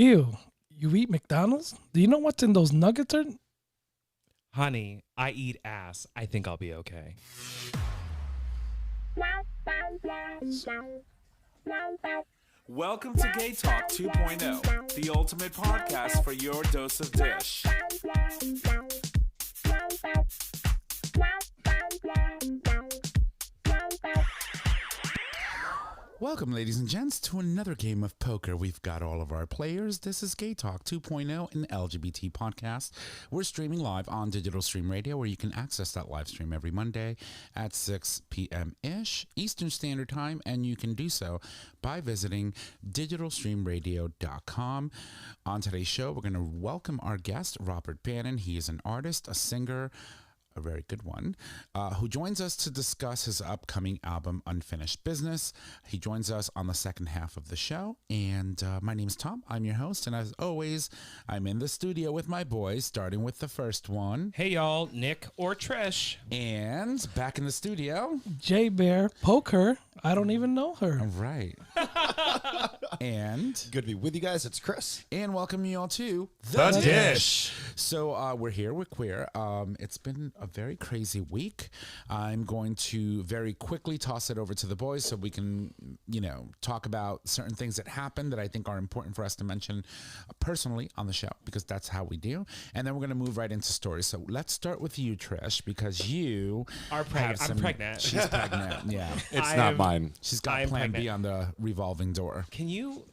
Ew, you eat McDonald's? Do you know what's in those nuggets? Honey, I eat ass. I think I'll be okay. Welcome to GayTalk 2.0, the ultimate podcast for your dose of dish. Welcome, ladies and gents, to another game of poker. We've got all of our players. This is GayTalk 2.0, an LGBT podcast. We're streaming live on Digital Stream Radio, where you can access that live stream every Monday at 6 p.m.-ish Eastern Standard Time, and you can do so by visiting digitalstreamradio.com. On today's show, we're going to welcome our guest, Robert Bannon. He is an artist, a singer, a very good one, who joins us to discuss his upcoming album, Unfinished Business. He joins us on the second half of the show, and my name is Tom. I'm your host, and as always, I'm in the studio with my boys, starting with the first one. Hey, y'all, Nick or Trish. And back in the studio, J Bear, poker. I don't even know her. all right. And Good to be with you guys. It's Chris. and welcome you all to The Dish. So we're here, we're queer. It's been a very crazy week. I'm going to very quickly toss it over to the boys so we can, talk about certain things that happened that I think are important for us to mention personally on the show, because that's how we do. And then we're going to move right into stories. So let's start with you, Trish, because you I'm pregnant. She's pregnant. Yeah. It's not mine. She's got I'm plan B pregnant. on the revolving door. Can you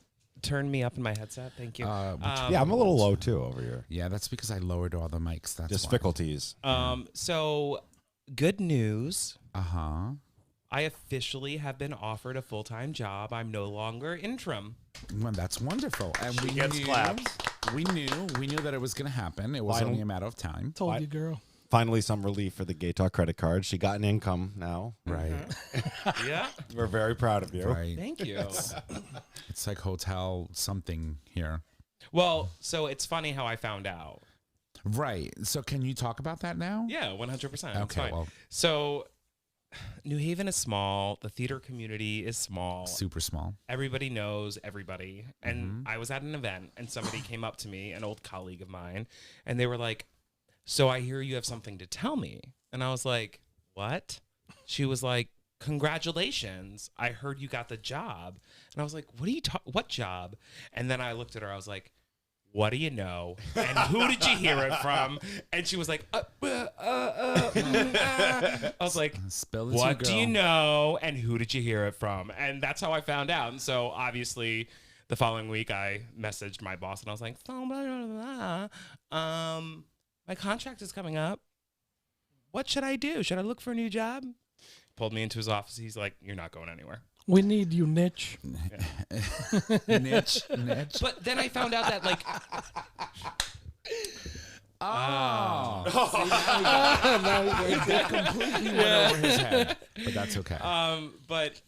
turn me up in my headset? Thank you. Yeah, I'm a little low too over here. Yeah, that's because I lowered all the mics. That's Just why. faculties. So, good news. Uh-huh. I officially have been offered a full-time job. I'm no longer interim. Well, that's wonderful. And we gets knew, claps. we knew that it was going to happen. It was Final- only a matter of time. Told you, girl. Finally, some relief for the GayTalk credit card. She got an income now. Right. Yeah. We're very proud of you. Right. Thank you. It's like hotel something here. Well, so it's funny how I found out. Right. So can you talk about that now? Yeah, 100%. Okay, well. So, New Haven is small. The theater community is small. Super small. Everybody knows everybody. And I was at an event, and somebody came up to me, an old colleague of mine, and they were like, "So I hear you have something to tell me." And I was like, "What?" She was like, "Congratulations. I heard you got the job." And I was like, "What job?" And then I looked at her. I was like, "What do you know? And who did you hear it from?" And she was like, I was like, Spill the "What tea, do you girl. know? And who did you hear it from?" And that's how I found out. And so obviously the following week I messaged my boss and I was like, my contract is coming up. What should I do? Should I look for a new job? Pulled me into his office. He's like, "You're not going anywhere." We need you, niche. Niche. But then I found out that like, Oh. That completely went over his head. But that's okay. but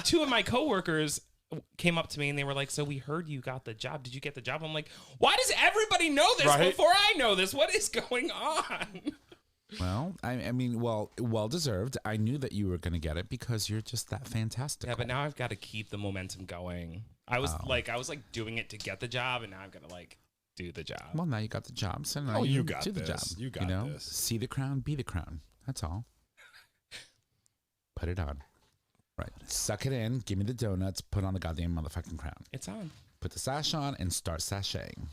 two of my coworkers came up to me and they were like, "So we heard you got the job. Did you get the job?" I'm like, "Why does everybody know this Right? before I know this? What is going on?" Well, I mean, well deserved. I knew that you were going to get it because you're just that fantastic. Yeah, but now I've got to keep the momentum going. I was like doing it to get the job, and now I've got to like do the job. Well, now you got the job, so now Oh, you you got do the this. job. You got this. See the crown, be the crown. That's all. Put it on. Right. Suck it in. Give me the donuts. Put on the goddamn motherfucking crown. It's on. Put the sash on and start sashaying.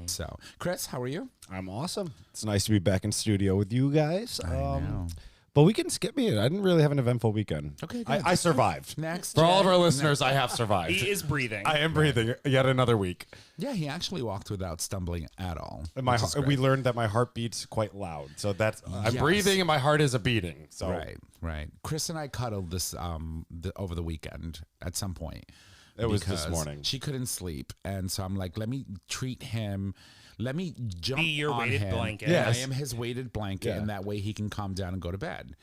So, Chris, how are you? I'm awesome. It's nice to be back in studio with you guys. I know. But we can skip me. I didn't really have an eventful weekend. Okay, good. I survived. Next. For all of Jay. our listeners, I have survived. He is breathing. I am breathing yet another week. Yeah, he actually walked without stumbling at all. And which is we great. learned that my heart beats quite loud. So that's I'm Yes. breathing and my heart is a beating. So Right. Chris and I cuddled this over the weekend at some point. It was this because morning. She couldn't sleep, and so I'm like, let me treat him. Let me jump Be your on weighted him. blanket. Yes. I am his weighted blanket, Yeah. and that way he can calm down and go to bed.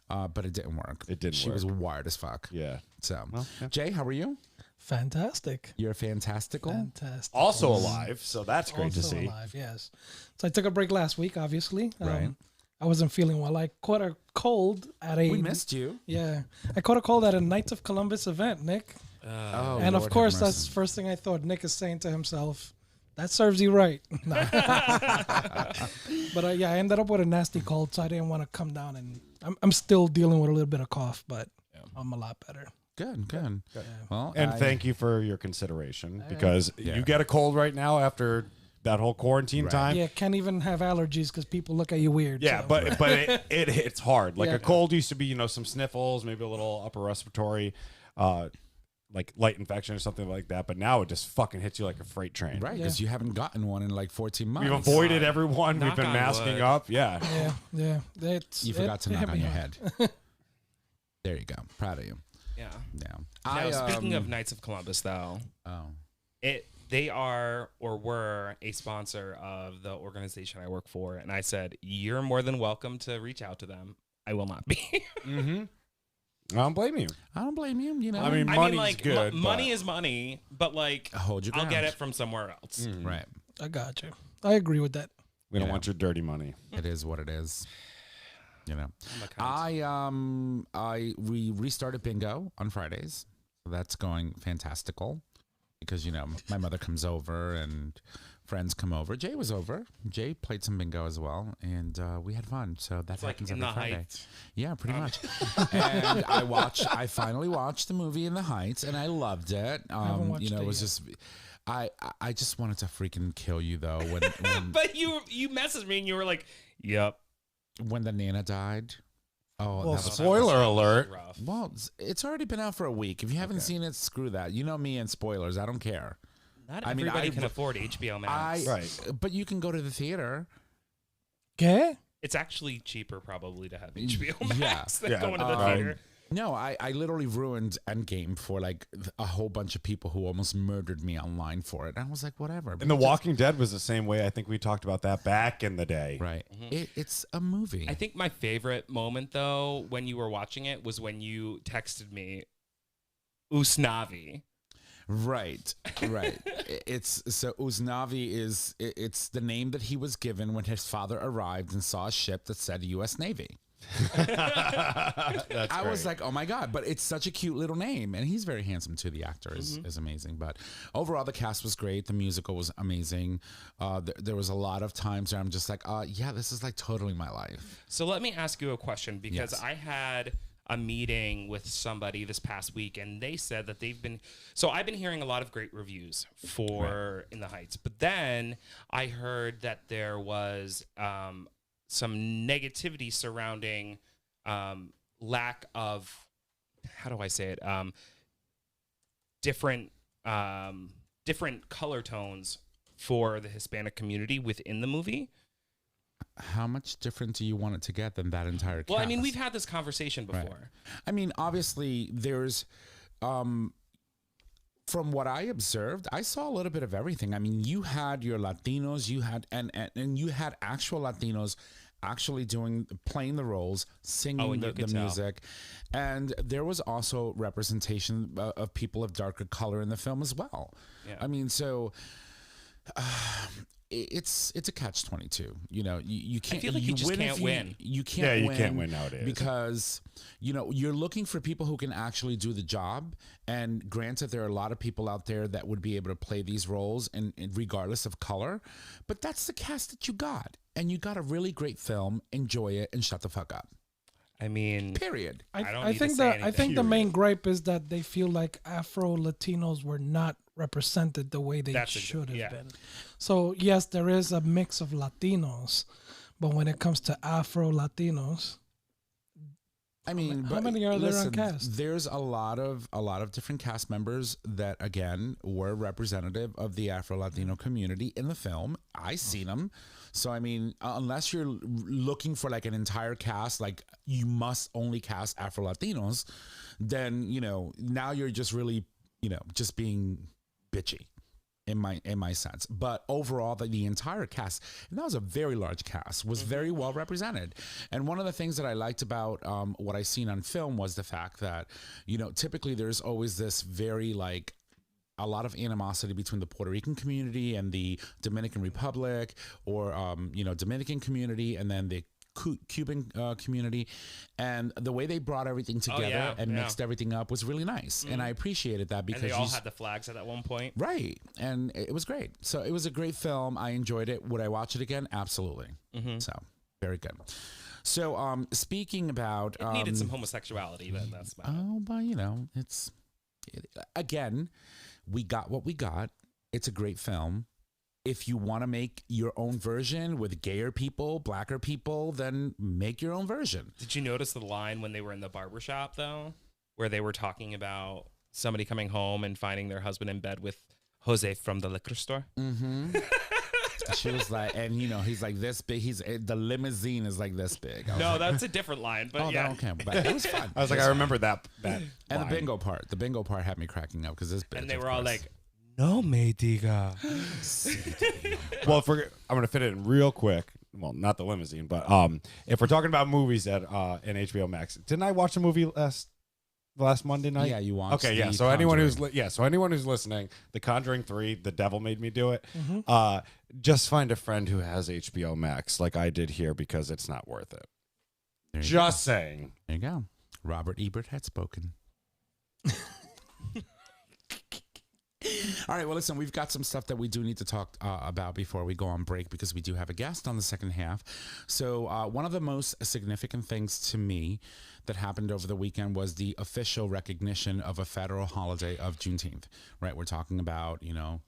But it didn't work. It didn't She work. was wired as fuck. Yeah. So, Well, yeah. Jay, how are you? Fantastic. You're fantastical. Fantastic. Also alive, so that's great to Also see. alive, yes. So I took a break last week, obviously. Right. I wasn't feeling well. I caught a cold at a... We missed you. Yeah. I caught a cold at a Knights of Columbus event, Nick. Oh, And Lord of have course, mercy. that's the first thing I thought. Nick is saying to himself, that serves you right. Nah. But yeah, I ended up with a nasty cold, so I didn't want to come down. And I'm still dealing with a little bit of cough, but I'm a lot better. Good. Well, And thank you for your consideration because Yeah. you get a cold right now after that whole quarantine Right. time. Yeah, can't even have allergies because people look at you weird. Yeah, so. but it hits hard. Like Yeah. a cold used to be, some sniffles, maybe a little upper respiratory, like light infection or something like that. But now it just fucking hits you like a freight train. right, because you haven't gotten one in like 14 months. We've avoided everyone. We've Knock been on masking wood. up. Yeah. Yeah. You forgot to it knock hit on me your hard. head. There you go. Proud of you. Yeah. Yeah. Now, speaking of Knights of Columbus, though, they are or were a sponsor of the organization I work for, and I said, "You're more than welcome to reach out to them. I will not be." I don't blame you. I don't blame you. You know, I mean, I money's mean, like good. money but- is money, but like hold your I'll ground. get it from somewhere else. Right. I got you. I agree with that. We don't Yeah. want your dirty money. It is what it is. You know, I'm a cunt. we restarted bingo on Fridays, so that's going fantastical because my mother comes over and friends come over. Jay was over. Jay played some bingo as well, and we had fun. So that It's like happens in every the Friday. Heights. Yeah, pretty much. And I finally watched the movie In the Heights, and I loved it. haven't watched it it was yet. just. I just wanted to freaking kill you though when But you messaged me and you were like, "Yep." when the Nana died. Oh, Well, that was Spoiler alert. Rough. well. It's already been out for a week. If you haven't seen it, screw that. You know me and spoilers. I don't care. Not I mean, everybody I- can afford HBO Max. Right. But you can go to the theater. Okay. It's actually cheaper probably to have HBO Max Yeah. than Yeah. going to the Right. theater. No, I literally ruined Endgame for like a whole bunch of people who almost murdered me online for it. And I was like, whatever. And The Walking Dead was the same way. I think we talked about that back in the day. Right. It's a movie. I think my favorite moment though, when you were watching it, was when you texted me, Usnavi. Right. It's so Uznavi it's the name that he was given when his father arrived and saw a ship that said U.S. Navy. That's I was great. like, oh my God, but it's such a cute little name. And he's very handsome too. The actor is amazing. But overall, the cast was great. The musical was amazing. There was a lot of times where I'm just like, yeah, this is like totally my life. So let me ask you a question because Yes. I had a meeting with somebody this past week and they said that I've been hearing a lot of great reviews for In the Heights, but then I heard that there was some negativity surrounding lack of, how do I say it, different color tones for the Hispanic community within the movie. How much different do you want it to get than that entire cast? Well, I mean, we've had this conversation before. Right. I mean, obviously, there's, from what I observed, I saw a little bit of everything. I mean, you had your Latinos, you had and you had actual Latinos actually playing the roles, singing and you the could tell. music, and there was also representation of people of darker color in the film as well. Yeah. I mean, so. It's a catch-22. You can't. I feel like you just win if can't win. You can't. Yeah, you win can't win nowadays. because you're looking for people who can actually do the job. And granted, there are a lot of people out there that would be able to play these roles, and regardless of color. But that's the cast that you got, and you got a really great film. Enjoy it and shut the fuck up. I mean, Period. I don't I need to think say I think the anything. main gripe is that they feel like Afro Latinos were not represented the way they That's should have yeah. been. So yes, there is a mix of Latinos, but when it comes to Afro Latinos, I mean, how but many are there on listen, cast? There's a lot of different cast members that again were representative of the Afro Latino community in the film. I seen them, so I mean, unless you're looking for like an entire cast, like you must only cast Afro Latinos, then now you're just really just being bitchy. In my sense, but overall, the entire cast, and that was a very large cast, was very well represented. And one of the things that I liked about what I seen on film was the fact that typically there's always this very like a lot of animosity between the Puerto Rican community and the Dominican Republic, or Dominican community, and then the Cuban community, and the way they brought everything together and mixed everything up was really nice, and I appreciated that because and they all had the flags at that one point, right? And it was great. So it was a great film. I enjoyed it. Would I watch it again? Absolutely. So very good. So speaking about, it needed some homosexuality, but that's about it. But you know, again, we got what we got. It's a great film. If you want to make your own version with gayer people, blacker people, then make your own version. Did you notice the line when they were in the barbershop, though, where they were talking about somebody coming home and finding their husband in bed with Jose from the liquor store? Mm-hmm. She was like, and you know, he's like this big. The limousine is like this big. No, that's a different line, but yeah. Okay, but it was fun. I was like, I remember that. And line. the bingo part. The bingo part had me cracking up because this bitch. And they were all like, "No me diga." Well, I'm gonna fit it in real quick. Well, not the limousine, but if we're talking about movies at in HBO Max, didn't I watch a movie last Monday night? Yeah, you watched. Okay, yeah. So anyone who's listening, The Conjuring 3, The Devil Made Me Do It. Just find a friend who has HBO Max, like I did here, because it's not worth it. Just saying. There you go. Robert Ebert had spoken. All right, well, listen, we've got some stuff that we do need to talk about before we go on break because we do have a guest on the second half. So one of the most significant things to me that happened over the weekend was the official recognition of a federal holiday of Juneteenth, right? We're talking about, you know,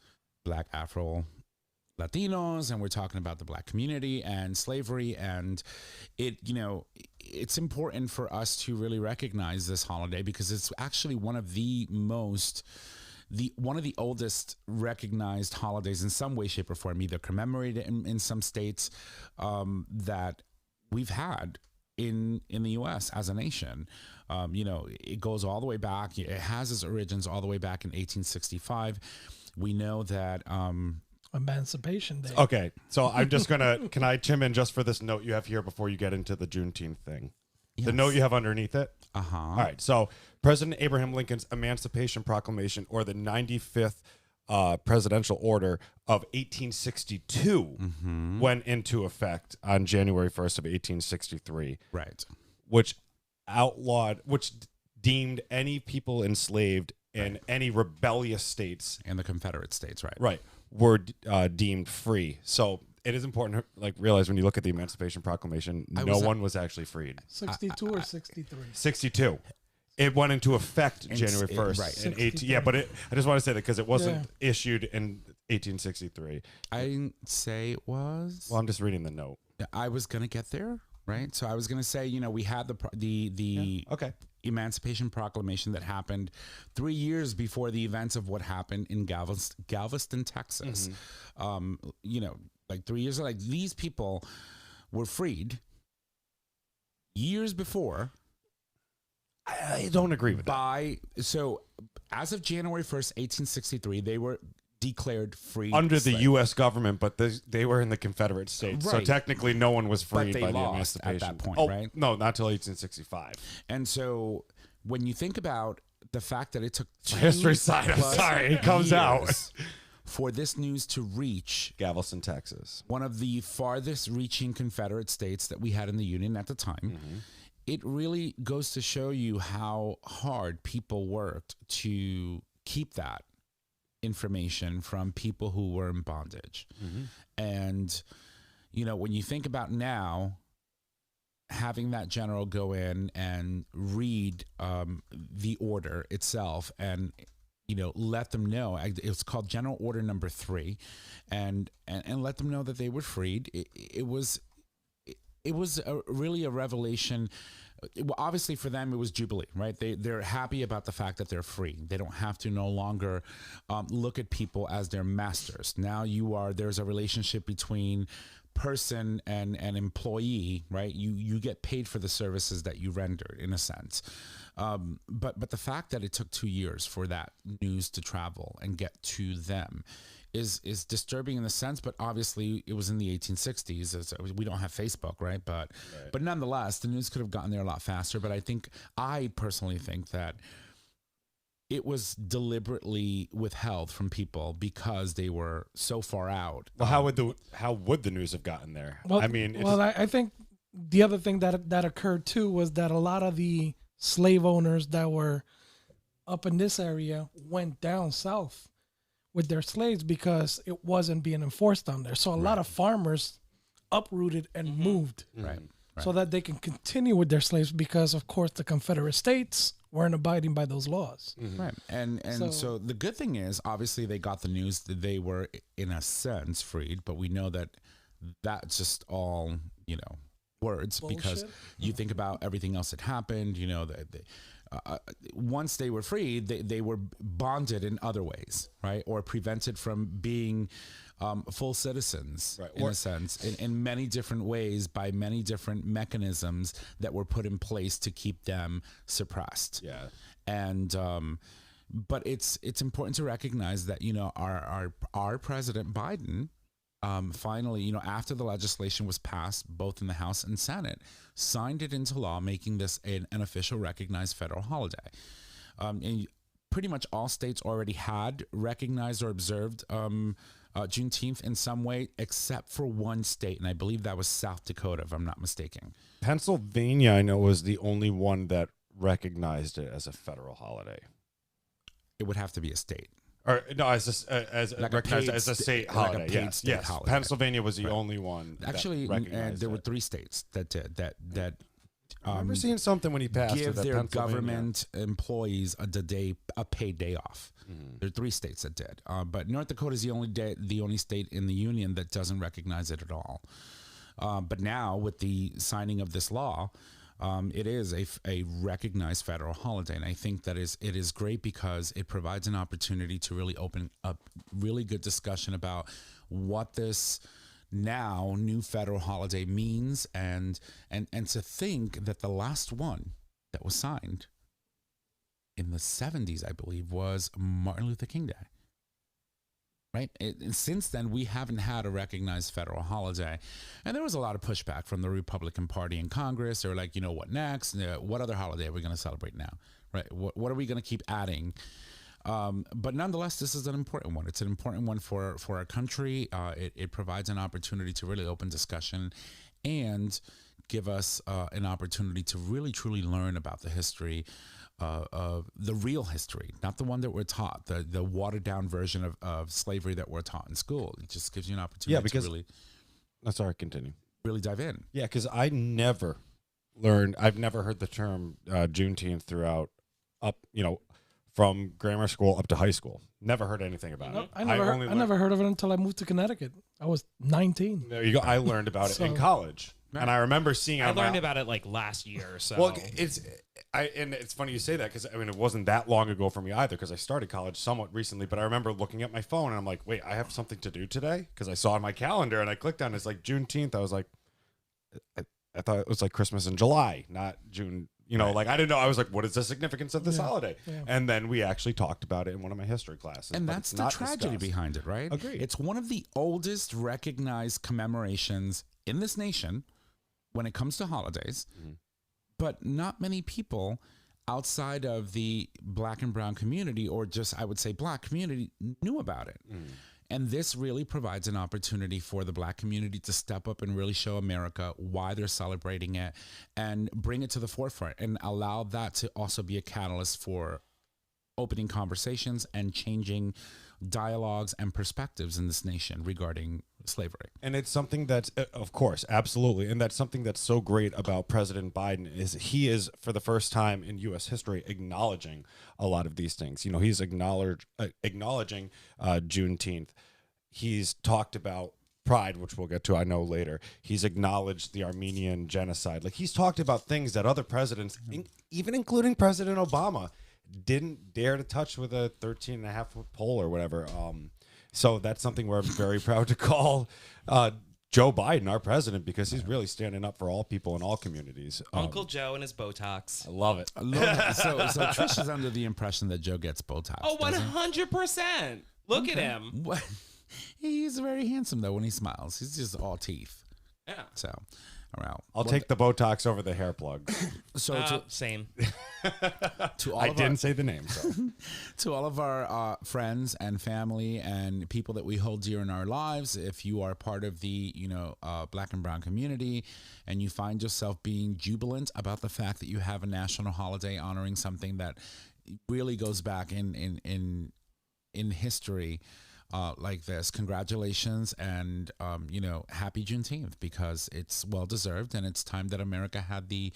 Black Afro-Latinos, and we're talking about the Black community and slavery, and it's important for us to really recognize this holiday because it's actually one of the oldest recognized holidays in some way, shape, or form, either commemorated in some states that we've had in the U.S. as a nation. It goes all the way back. It has its origins all the way back in 1865. We know that Emancipation Day. Okay, so I'm just gonna. Can I chime in just for this note you have here before you get into the Juneteenth thing? Yes. The note you have underneath it. All right. So President Abraham Lincoln's Emancipation Proclamation, or the 95th presidential order of 1862, went into effect on January 1st of 1863. Right. Which deemed any people enslaved in any rebellious states, and the Confederate States, right? Right, were deemed free. So it is important to realize when you look at the Emancipation Proclamation, no one was actually freed. 62 or 63? 62. It went into effect January 1st. Right. In 18, yeah, but I just want to say that because it wasn't issued in 1863. I didn't say it was. Well, I'm just reading the note. I was going to get there, right? So I was going to say, we had the Emancipation Proclamation that happened 3 years before the events of what happened in Galveston, Texas. Like 3 years, like these people were freed years before. I don't agree with that. So as of January 1st, 1863, they were declared free. Under the U.S. government, but they were in the Confederate States. Right. So technically no one was freed but they by the lost Emancipation. at that point, right? No, not until 1865. And so when you think about the fact that it took history side, I'm sorry, it comes out. For this news to reach Galveston, Texas, one of the farthest reaching Confederate states that we had in the Union at the time, it really goes to show you how hard people worked to keep that information from people who were in bondage. And, when you think about now, having that general go in and read the order itself and let them know. It was called General Order Number 3, and let them know that they were freed. It was really a revelation. Obviously, for them, it was jubilee, right? They're happy about the fact that they're free. They don't have to no longer look at people as their masters. Now there's a relationship between person and employee, right? You get paid for the services that you rendered, in a sense. But the fact that it took 2 years for that news to travel and get to them is disturbing in a sense. But obviously, it was in the 1860s. We don't have Facebook, right? But nonetheless, the news could have gotten there a lot faster. But I personally think that it was deliberately withheld from people because they were so far out. Well, how would the news have gotten there? Well, I mean, I think the other thing that occurred too was that a lot of the slave owners that were up in this area went down south with their slaves because it wasn't being enforced down there. So a lot of farmers uprooted and moved Right. so that they can continue with their slaves because, of course, the Confederate States weren't abiding by those laws. Right. And so the good thing is, obviously, they got the news that they were, in a sense, freed, but we know that that's just all, words. Bullshit. Because you think about everything else that happened, once they were freed, they were bonded in other ways, right? Or prevented from being full citizens, Right. in a sense, in many different ways by many different mechanisms that were put in place to keep them suppressed. Yeah. And but it's important to recognize that our President Biden finally, after the legislation was passed both in the House and Senate, signed it into law, making this an official recognized federal holiday. And pretty much all states already had recognized or observed Juneteenth in some way, except for one state, and I believe that was South Dakota, if I'm not mistaken. Pennsylvania, I know, was the only one that recognized it as a federal holiday. It would have to be a state. Or no, as Like a recognized paid as a sta- state like a holiday. paid Yes, state yes. holiday. Pennsylvania was the only one. Actually, that recognized there were it. 3 states that did that. I remember seeing something when he passed it, Give that their Pennsylvania- government employees a paid day off. There are 3 states that did, but North Dakota is the only state in the union that doesn't recognize it at all. But now, with the signing of this law, it is a recognized federal holiday, and I think that it is great because it provides an opportunity to really open up really good discussion about what this now new federal holiday means, and to think that the last one that was signed in the 70s, I believe, was Martin Luther King Day. Right? And since then, we haven't had a recognized federal holiday. And there was a lot of pushback from the Republican Party in Congress. They were like, what next? What other holiday are we going to celebrate now? Right? What are we going to keep adding? But nonetheless, this is an important one. It's an important one for our country. It provides an opportunity to really open discussion and give us an opportunity to really, truly learn about the history of the real history, not the one that we're taught, the watered down version of slavery that we're taught in school. It just gives you an opportunity to really, Sorry, continue. really dive in. Yeah, because I've never heard the term Juneteenth throughout from grammar school up to high school. Never heard anything about it. I never heard of it until I moved to Connecticut. I was 19. There you go. I learned about it in college. Right. And I remember seeing I learned about it like last year or so. Well, it's funny you say that because it wasn't that long ago for me either because I started college somewhat recently. But I remember looking at my phone and I'm like, wait, I have something to do today because I saw on my calendar and I clicked on it. It's like Juneteenth. I was like, I thought it was like Christmas in July, not June. Like I didn't know. I was like, what is the significance of this holiday? Yeah. And then we actually talked about it in one of my history classes. And that's the tragedy behind it, right? Agreed. It's one of the oldest recognized commemorations in this nation when it comes to holidays, but not many people outside of the Black and brown community, or just, I would say, Black community, knew about it. And this really provides an opportunity for the Black community to step up and really show America why they're celebrating it and bring it to the forefront and allow that to also be a catalyst for opening conversations and changing dialogues and perspectives in this nation regarding slavery. And it's something that's, of course, absolutely. And that's something that's so great about President Biden is he is, for the first time in U.S. history, acknowledging a lot of these things. He's acknowledging Juneteenth. He's talked about Pride, which we'll get to, I know, later. He's acknowledged the Armenian genocide. Like, he's talked about things that other presidents, even including President Obama, didn't dare to touch with a 13.5-foot pole or whatever. So that's something we're very proud to call Joe Biden our president because he's really standing up for all people in all communities. Uncle Joe and his Botox. I love it. So Trish is under the impression that Joe gets Botox. Oh, 100%. Look at him. What? He's very handsome, though, when he smiles. He's just all teeth. Yeah. So, Well, I'll take the Botox over the hair plug. So Same. to all I of didn't say the name. So. to all of our friends and family and people that we hold dear in our lives, if you are part of the Black and Brown community, and you find yourself being jubilant about the fact that you have a national holiday honoring something that really goes back in history. Like this, congratulations, and happy Juneteenth, because it's well deserved, and it's time that America had the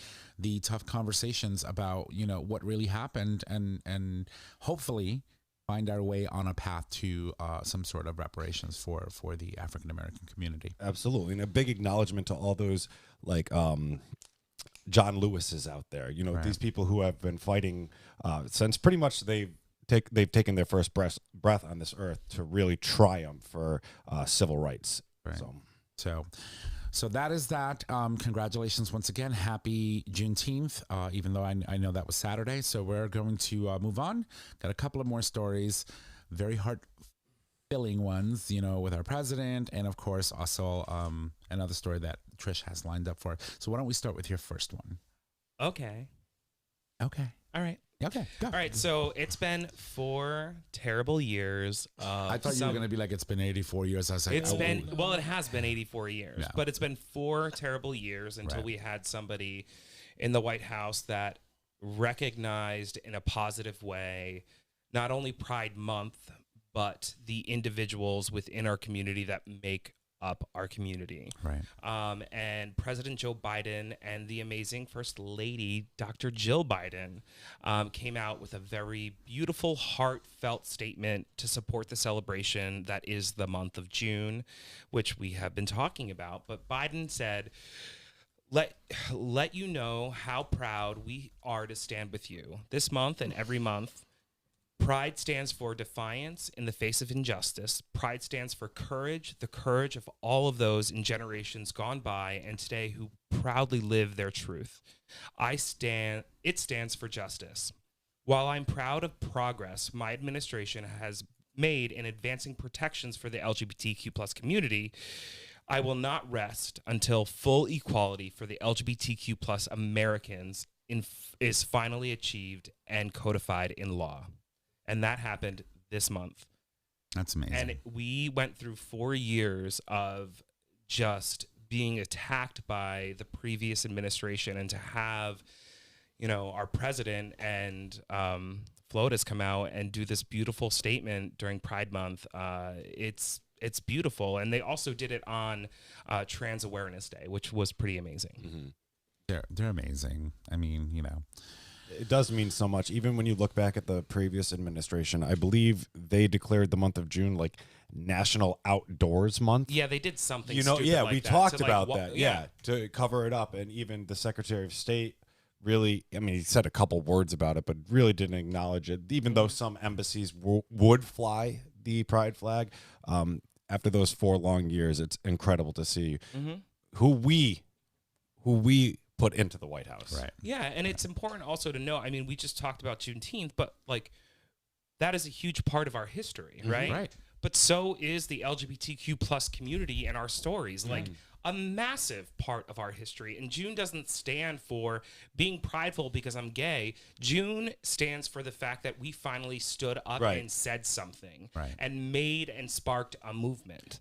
tough conversations about what really happened, and hopefully find our way on a path to some sort of reparations for the African American community. Absolutely, and a big acknowledgement to all those John Lewis's out there. Right. These people who have been fighting since pretty much they've taken their first breath on this earth to really triumph for civil rights. Right. So that is that. Congratulations once again. Happy Juneteenth, even though I know that was Saturday. So we're going to move on. Got a couple of more stories, very heart-filling ones, with our president, and of course also another story that Trish has lined up for us. So why don't we start with your first one? Okay. All right. Okay. Go. All right. So it's been 4 terrible years. I thought you were going to be like, it's been 84 years. I was like, it has been 84 years, Yeah. but it's been 4 terrible years until Right. we had somebody in the White House that recognized in a positive way, not only Pride Month, but the individuals within our community that make up our community. Right. And President Joe Biden and the amazing First Lady, Dr. Jill Biden, came out with a very beautiful, heartfelt statement to support the celebration that is the month of June, which we have been talking about. But Biden said, let you know how proud we are to stand with you this month and every month. Pride stands for defiance in the face of injustice. Pride stands for courage, the courage of all of those in generations gone by and today who proudly live their truth. It stands for justice. While I'm proud of progress my administration has made in advancing protections for the LGBTQ plus community, I will not rest until full equality for the LGBTQ plus Americans is finally achieved and codified in law. And that happened this month. That's amazing. And we went through 4 years of just being attacked by the previous administration, and to have, our president and FLOTUS come out and do this beautiful statement during Pride Month. It's beautiful. And they also did it on Trans Awareness Day, which was pretty amazing. Mm-hmm. They're amazing. I mean, It does mean so much. Even when you look back at the previous administration, I believe they declared the month of June like National Outdoors Month. Yeah, they did something stupid like we that. talked So, about that. Yeah, to cover it up. And even the Secretary of State really, he said a couple words about it, but really didn't acknowledge it, even though some embassies would fly the pride flag. After those 4 long years, it's incredible to see who we put into the White House. right. Yeah, and it's important also to know, we just talked about Juneteenth, but that is a huge part of our history, right? Right. But so is the LGBTQ plus community and our stories, a massive part of our history. And June doesn't stand for being prideful because I'm gay. June stands for the fact that we finally stood up Right. and said something Right. and made and sparked a movement.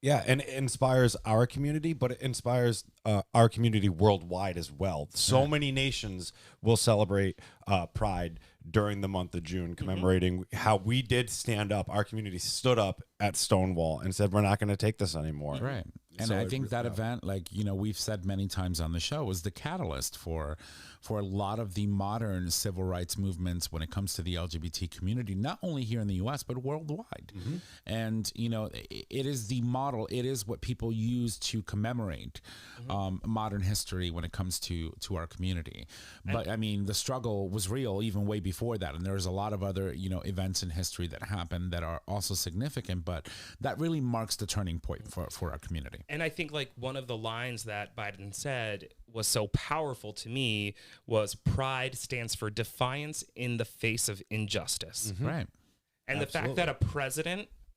And it inspires our community, but it inspires our community worldwide as well. So many nations will celebrate Pride during the month of June, commemorating how we did stand up. Our community stood up at Stonewall and said, we're not going to take this anymore. Right. And So I think that event, we've said many times on the show, was the catalyst for a lot of the modern civil rights movements when it comes to the LGBT community, not only here in the U.S., but worldwide. And, it is the model. It is what people use to commemorate modern history when it comes to our community. But, the struggle was real even way before that. And there's a lot of other, events in history that happened that are also significant, but that really marks the turning point for our community. And I think one of the lines that Biden said was so powerful to me was pride stands for defiance in the face of injustice. Right. And the fact that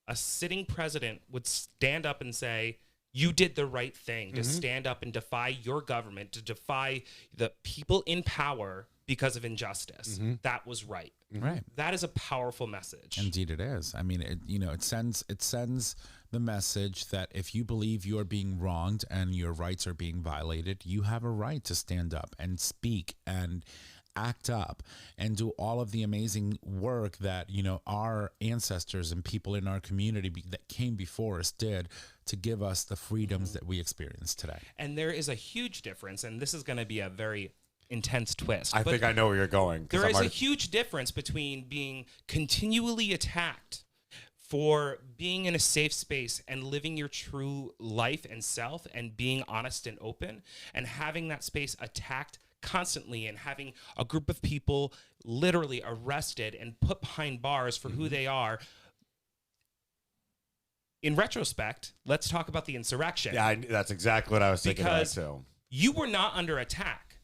a sitting president would stand up and say, You did the right thing to stand up and defy your government, to defy the people in power because of injustice. That was right. Right. That is a powerful message. Indeed, it is. I mean, it sends the message that if you believe you're being wronged and your rights are being violated, you have a right to stand up and speak and act up and do all of the amazing work that, our ancestors and people in our community that came before us did to give us the freedoms that we experience today. And there is a huge difference, and this is going to be a very intense twist. I think I know where you're going. There is a huge difference between being continually attacked for being in a safe space and living your true life and self and being honest and open, and having that space attacked constantly and having a group of people literally arrested and put behind bars for who they are. In retrospect, let's talk about the insurrection. Yeah, that's exactly what I was thinking about Because too. you were not under attack.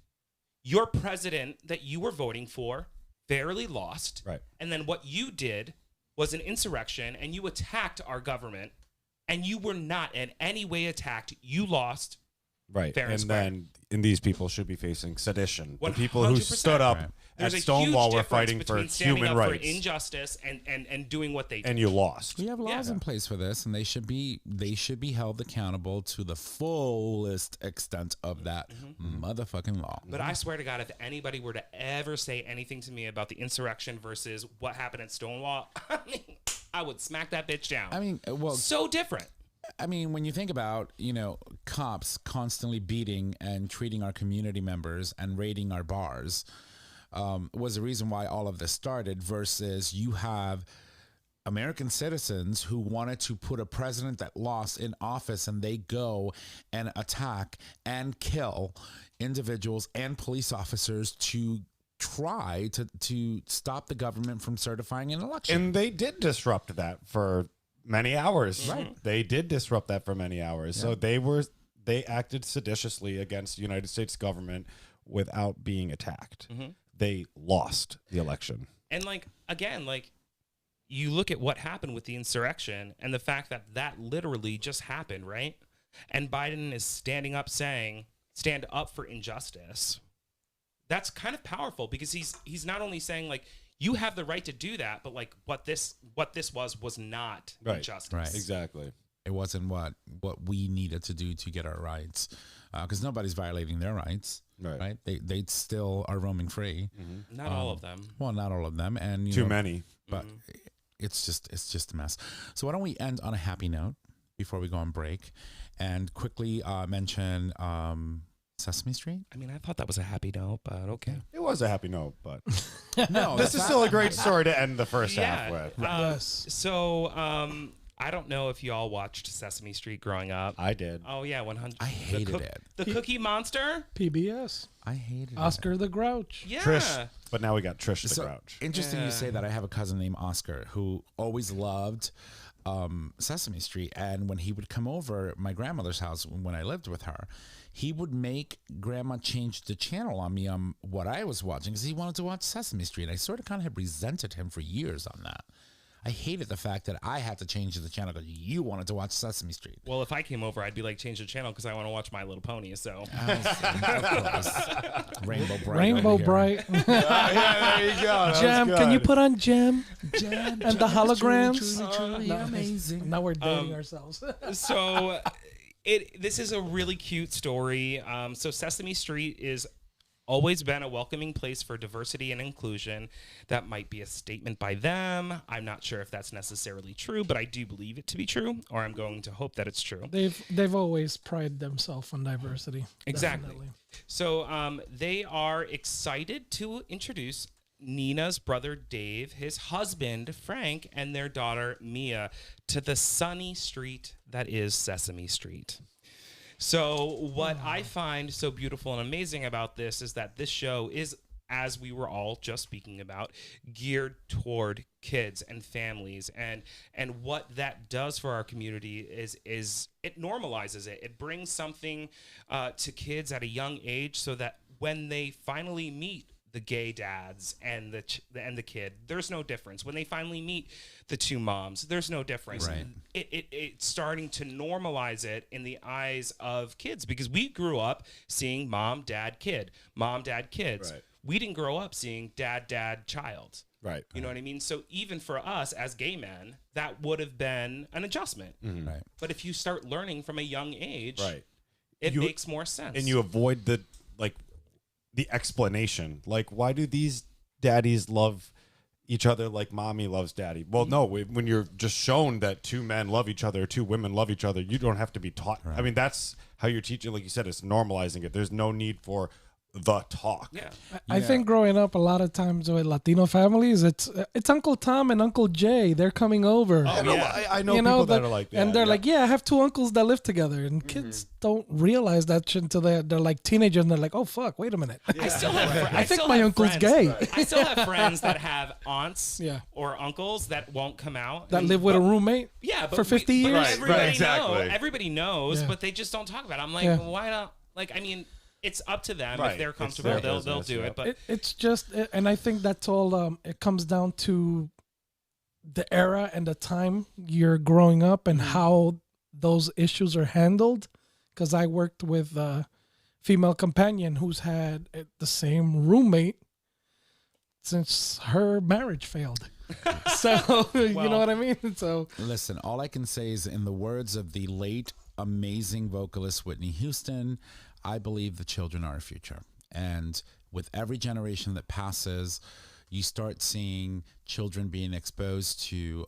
Your president that you were voting for barely lost. Right. And then what you did was an insurrection, and you attacked our government, and you were not in any way attacked. You lost. Right. Fair and And square. then these people should be facing sedition. The people who 100%. stood up Right. There's at a Stonewall huge were difference fighting for between standing human up rights. for injustice and doing what they did. And you lost. We have laws in place for this, and they should be held accountable to the fullest extent of that motherfucking law. But I swear to God, if anybody were to ever say anything to me about the insurrection versus what happened at Stonewall, I would smack that bitch down. I mean, well, so different. I mean, when you think about, cops constantly beating and treating our community members and raiding our bars, was the reason why all of this started, versus you have American citizens who wanted to put a president that lost in office, and they go and attack and kill individuals and police officers to try to stop the government from certifying an election. And they did disrupt that for many hours. Right. They did disrupt that for many hours. So they acted seditiously against the United States government without being attacked. They lost the election. And again, you look at what happened with the insurrection and the fact that that literally just happened, right? And Biden is standing up saying, stand up for injustice. That's kind of powerful, because he's not only saying you have the right to do that, but what this was not injustice. Right. Exactly. It wasn't what we needed to do to get our rights, because nobody's violating their rights. Right. They still are roaming free. Not all of them. Well, not all of them, and Too many. but it's just a mess. So why don't we end on a happy note before we go on break, and quickly mention Sesame Street? I mean, I thought that was a happy note, but okay. It was a happy note, but No, this is still a great story to end the first half with. Yes. So, I don't know if you all watched Sesame Street growing up. I did. Oh yeah, 100. I hated it. The Cookie Monster. PBS. I hated Oscar the Grouch. Yeah. Trish. But now we got Trish the So Grouch. interesting you say that. I have a cousin named Oscar who always loved Sesame Street, and when he would come over at my grandmother's house when I lived with her, he would make grandma change the channel on me on what I was watching, because he wanted to watch Sesame Street. I sort of kind of have resented him for years on that. I hated the fact that I had to change the channel because you wanted to watch Sesame Street. Well, if I came over, I'd be like, change the channel because I want to watch My Little Pony. So Of course. Rainbow Bright. Rainbow over here. Bright. yeah, there you go. Gem. Can you put on Gem? Jam, And the holograms. truly Nice. amazing. Now we're dating ourselves. so this is a really cute story. So Sesame Street is always been a welcoming place for diversity and inclusion. That might be a statement by them. I'm not sure if that's necessarily true, but I do believe it to be true, or I'm going to hope that it's true. They've always prided themselves on diversity. Exactly. Definitely. So they are excited to introduce Nina's brother Dave, his husband Frank, and their daughter Mia to the sunny street that is Sesame Street. So what I find so beautiful and amazing about this is that this show is, as we were all just speaking about, geared toward kids and families, and what that does for our community is it normalizes it. It brings something to kids at a young age, so that when they finally meet the gay dads and the kid, there's no difference. When they finally meet the two moms, there's no difference. Right. It's starting to normalize it in the eyes of kids, because we grew up seeing mom, dad, kids. Right. We didn't grow up seeing dad, child. Right. You know what I mean? So even for us as gay men, that would have been an adjustment. Right. But if you start learning from a young age, Right. it makes more sense. And you avoid the explanation. Like, why do these daddies love each other like mommy loves daddy? Well, no, when you're just shown that two men love each other, two women love each other, you don't have to be taught. Right. I mean, that's how you're teaching. Like you said, it's normalizing it. There's no need for the talk. Yeah. I think growing up, a lot of times with Latino families, it's Uncle Tom and Uncle Jay. They're coming over. Oh, yeah. I know people that are like that. And they're like, I have two uncles that live together. And kids don't realize that shit until they're like teenagers. And they're like, oh, fuck, wait a minute. I still have I think my uncle's gay. I still have friends that have aunts Yeah. or uncles that won't come out. That live with a roommate for 50 years. Right, exactly. Everybody knows, Yeah. but they just don't talk about it. I'm like, Yeah. why not? Like, I mean, it's up to them. Right. If they're It's comfortable, their they'll business, do yeah. it. But It's just, and I think that's all, it comes down to the era and the time you're growing up and how those issues are handled. Because I worked with a female companion who's had the same roommate since her marriage failed. So, you know what I mean? So, Listen, all I can say is, in the words of the late amazing vocalist Whitney Houston, I believe the children are our future. And with every generation that passes, you start seeing children being exposed to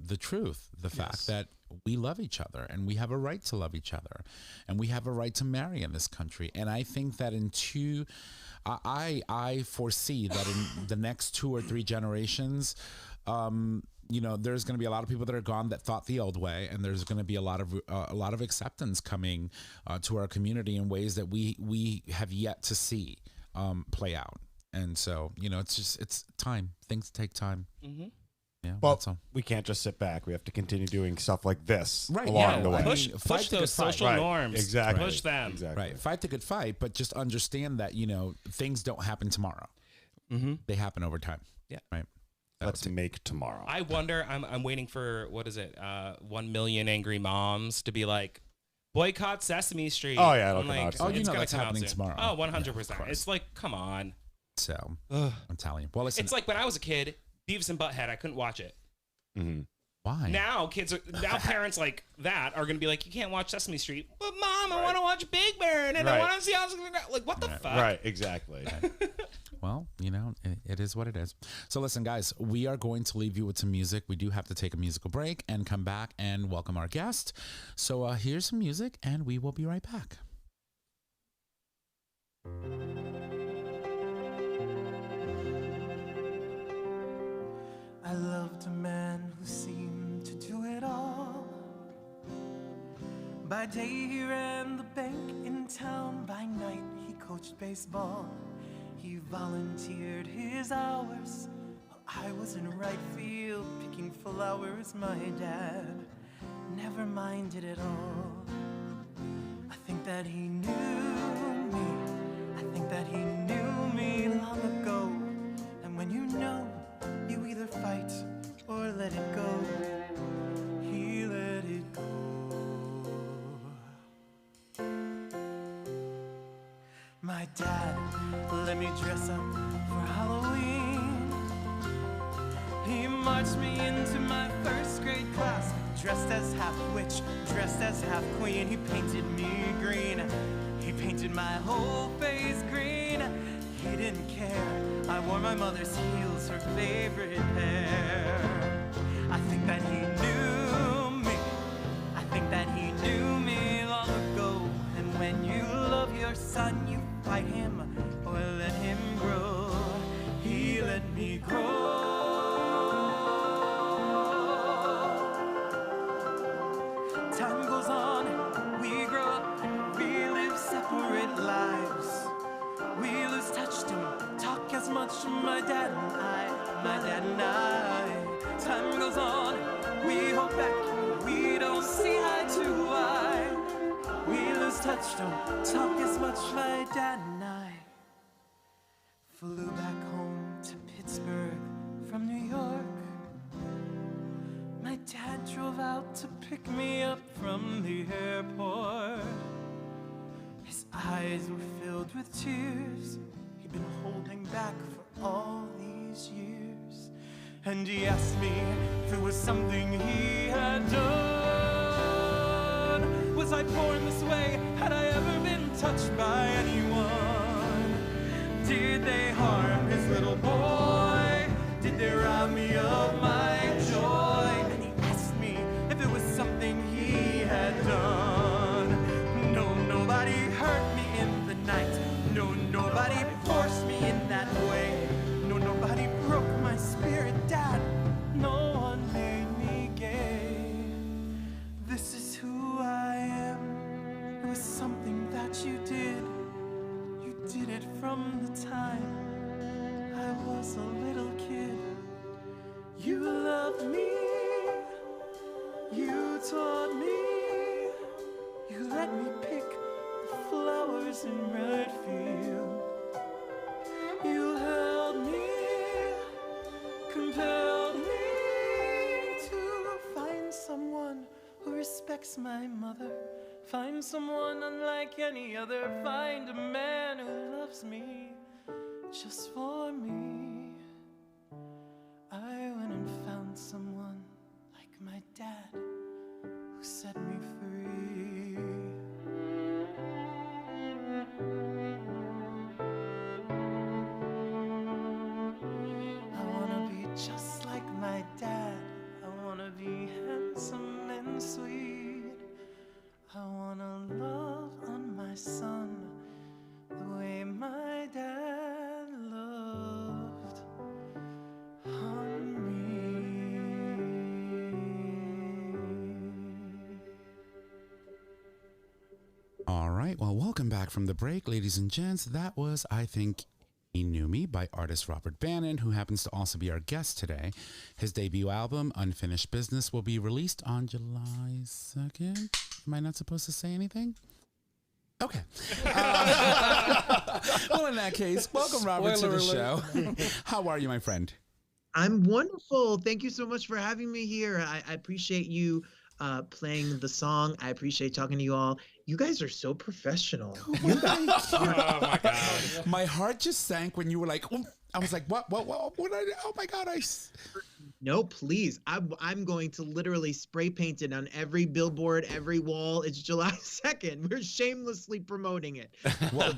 the truth, the fact that we love each other and we have a right to love each other and we have a right to marry in this country. And I think that I foresee that in the next 2 or 3 generations, there's going to be a lot of people that are gone that thought the old way, and there's going to be a lot of acceptance coming to our community in ways that we have yet to see play out. And so, it's time. Things take time. Mm-hmm. Yeah. Well, that's all. we can't just sit back. We have to continue doing stuff like this Right, along the way. Push Fight the good those fight. social Right. norms. Exactly. Push them. Exactly. Right. Fight the good fight, but just understand that, things don't happen tomorrow. Mm-hmm. They happen over time. Yeah. Right. Let's make tomorrow. I wonder. I'm waiting for 1 million angry moms to be like, boycott Sesame Street. Oh, yeah, it'll I'm come out like, soon. Oh, it's gonna that's come out happening soon. tomorrow. Oh, Yeah, 100%. It's like, come on. So I'm telling you. Well, listen. It's like when I was a kid, Beavis and Butthead. I couldn't watch it. Mm-hmm. Why? Now parents like that are going to be like, you can't watch Sesame Street. But Mom, I want to watch Big Bird and I want to see how it's going to go. Like, what the fuck? Right. Exactly. Well, it is what it is. So listen, guys, we are going to leave you with some music. We do have to take a musical break and come back and welcome our guest. So here's some music and we will be right back. I loved a man who seemed to do it all. By day he ran the bank in town, by night he coached baseball. He volunteered his hours while I was in right field picking flowers. My dad never minded at all. I think that he knew me. I think that he knew me long ago. And when you know, you either fight or let it go. He let it go. My dad let me dress up for Halloween. He marched me into my first grade class, dressed as half witch, dressed as half queen. He painted me green. He painted my whole face green. He didn't care. I wore my mother's heels, her favorite pair. I think that he knew me. I think that he knew me long ago. And when you love your son, you fight him or let him grow. He let me grow. Time goes on, we grow up, we live separate lives. We lose touch, don't talk as much, my dad and I. Time goes on, we hold back, we don't see eye to eye. We lose touch, don't talk as much, my dad and I. flew back home to Pittsburgh from New York. My dad drove out to pick me up from the airport. His eyes were filled with tears. He'd been holding back for all these years. And he asked me if it was something he had done. Was I born this way? Had I ever been touched by anyone? Did they harm his little boy? Did they rob me of my joy? And he asked me if it was something he had done. No, nobody hurt me in the night. No, nobody forced me in that way. No, nobody broke my spirit, Dad. No one made me gay. This is who I am. It was something that you did. You did it from the time I was a little kid. You loved me. You taught me. You let me pick the flowers in Redfield. You held me, compelled me to find someone who respects my mother. Find someone unlike any other. Find a man who loves me just for me. I went and found someone like my dad who set me free. I wanna be just like my dad. I wanna be handsome and sweet. I wanna love on my son the way my dad loved on me. All right. Well, welcome back from the break, ladies and gents. That was, I Think He Knew Me by artist Robert Bannon, who happens to also be our guest today. His debut album, Unfinished Business, will be released on July 2nd. Am I not supposed to say anything? Okay. Well, in that case, welcome, Robert, to the show. How are you, my friend? I'm wonderful. Thank you so much for having me here. I appreciate you playing the song. I appreciate talking to you all. You guys are so professional. Oh my God. My heart just sank when you were like, oh, I was like, what, oh my God, No, please. I'm going to literally spray paint it on every billboard, every wall. It's July 2nd. We're shamelessly promoting it. Well,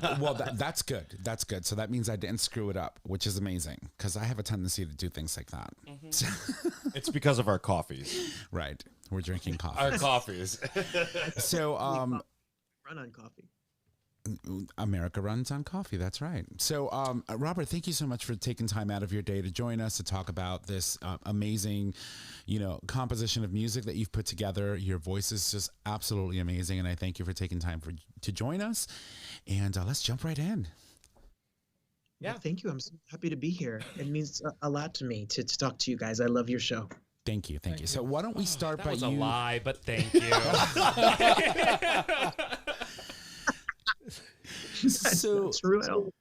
that's good. That's good. So that means I didn't screw it up, which is amazing because I have a tendency to do things like that. Mm-hmm. It's because of our coffees. Right. We're drinking coffee. Our coffees. So, Run on coffee. America runs on coffee. That's right. So, Robert, thank you so much for taking time out of your day to join us to talk about this amazing, composition of music that you've put together. Your voice is just absolutely amazing, and I thank you for taking time to join us. And let's jump right in. Yeah. Well, thank you. I'm so happy to be here. It means a lot to me to talk to you guys. I love your show. Thank you. Thank you. So why don't we start That by was you? a lie, but thank you. So True.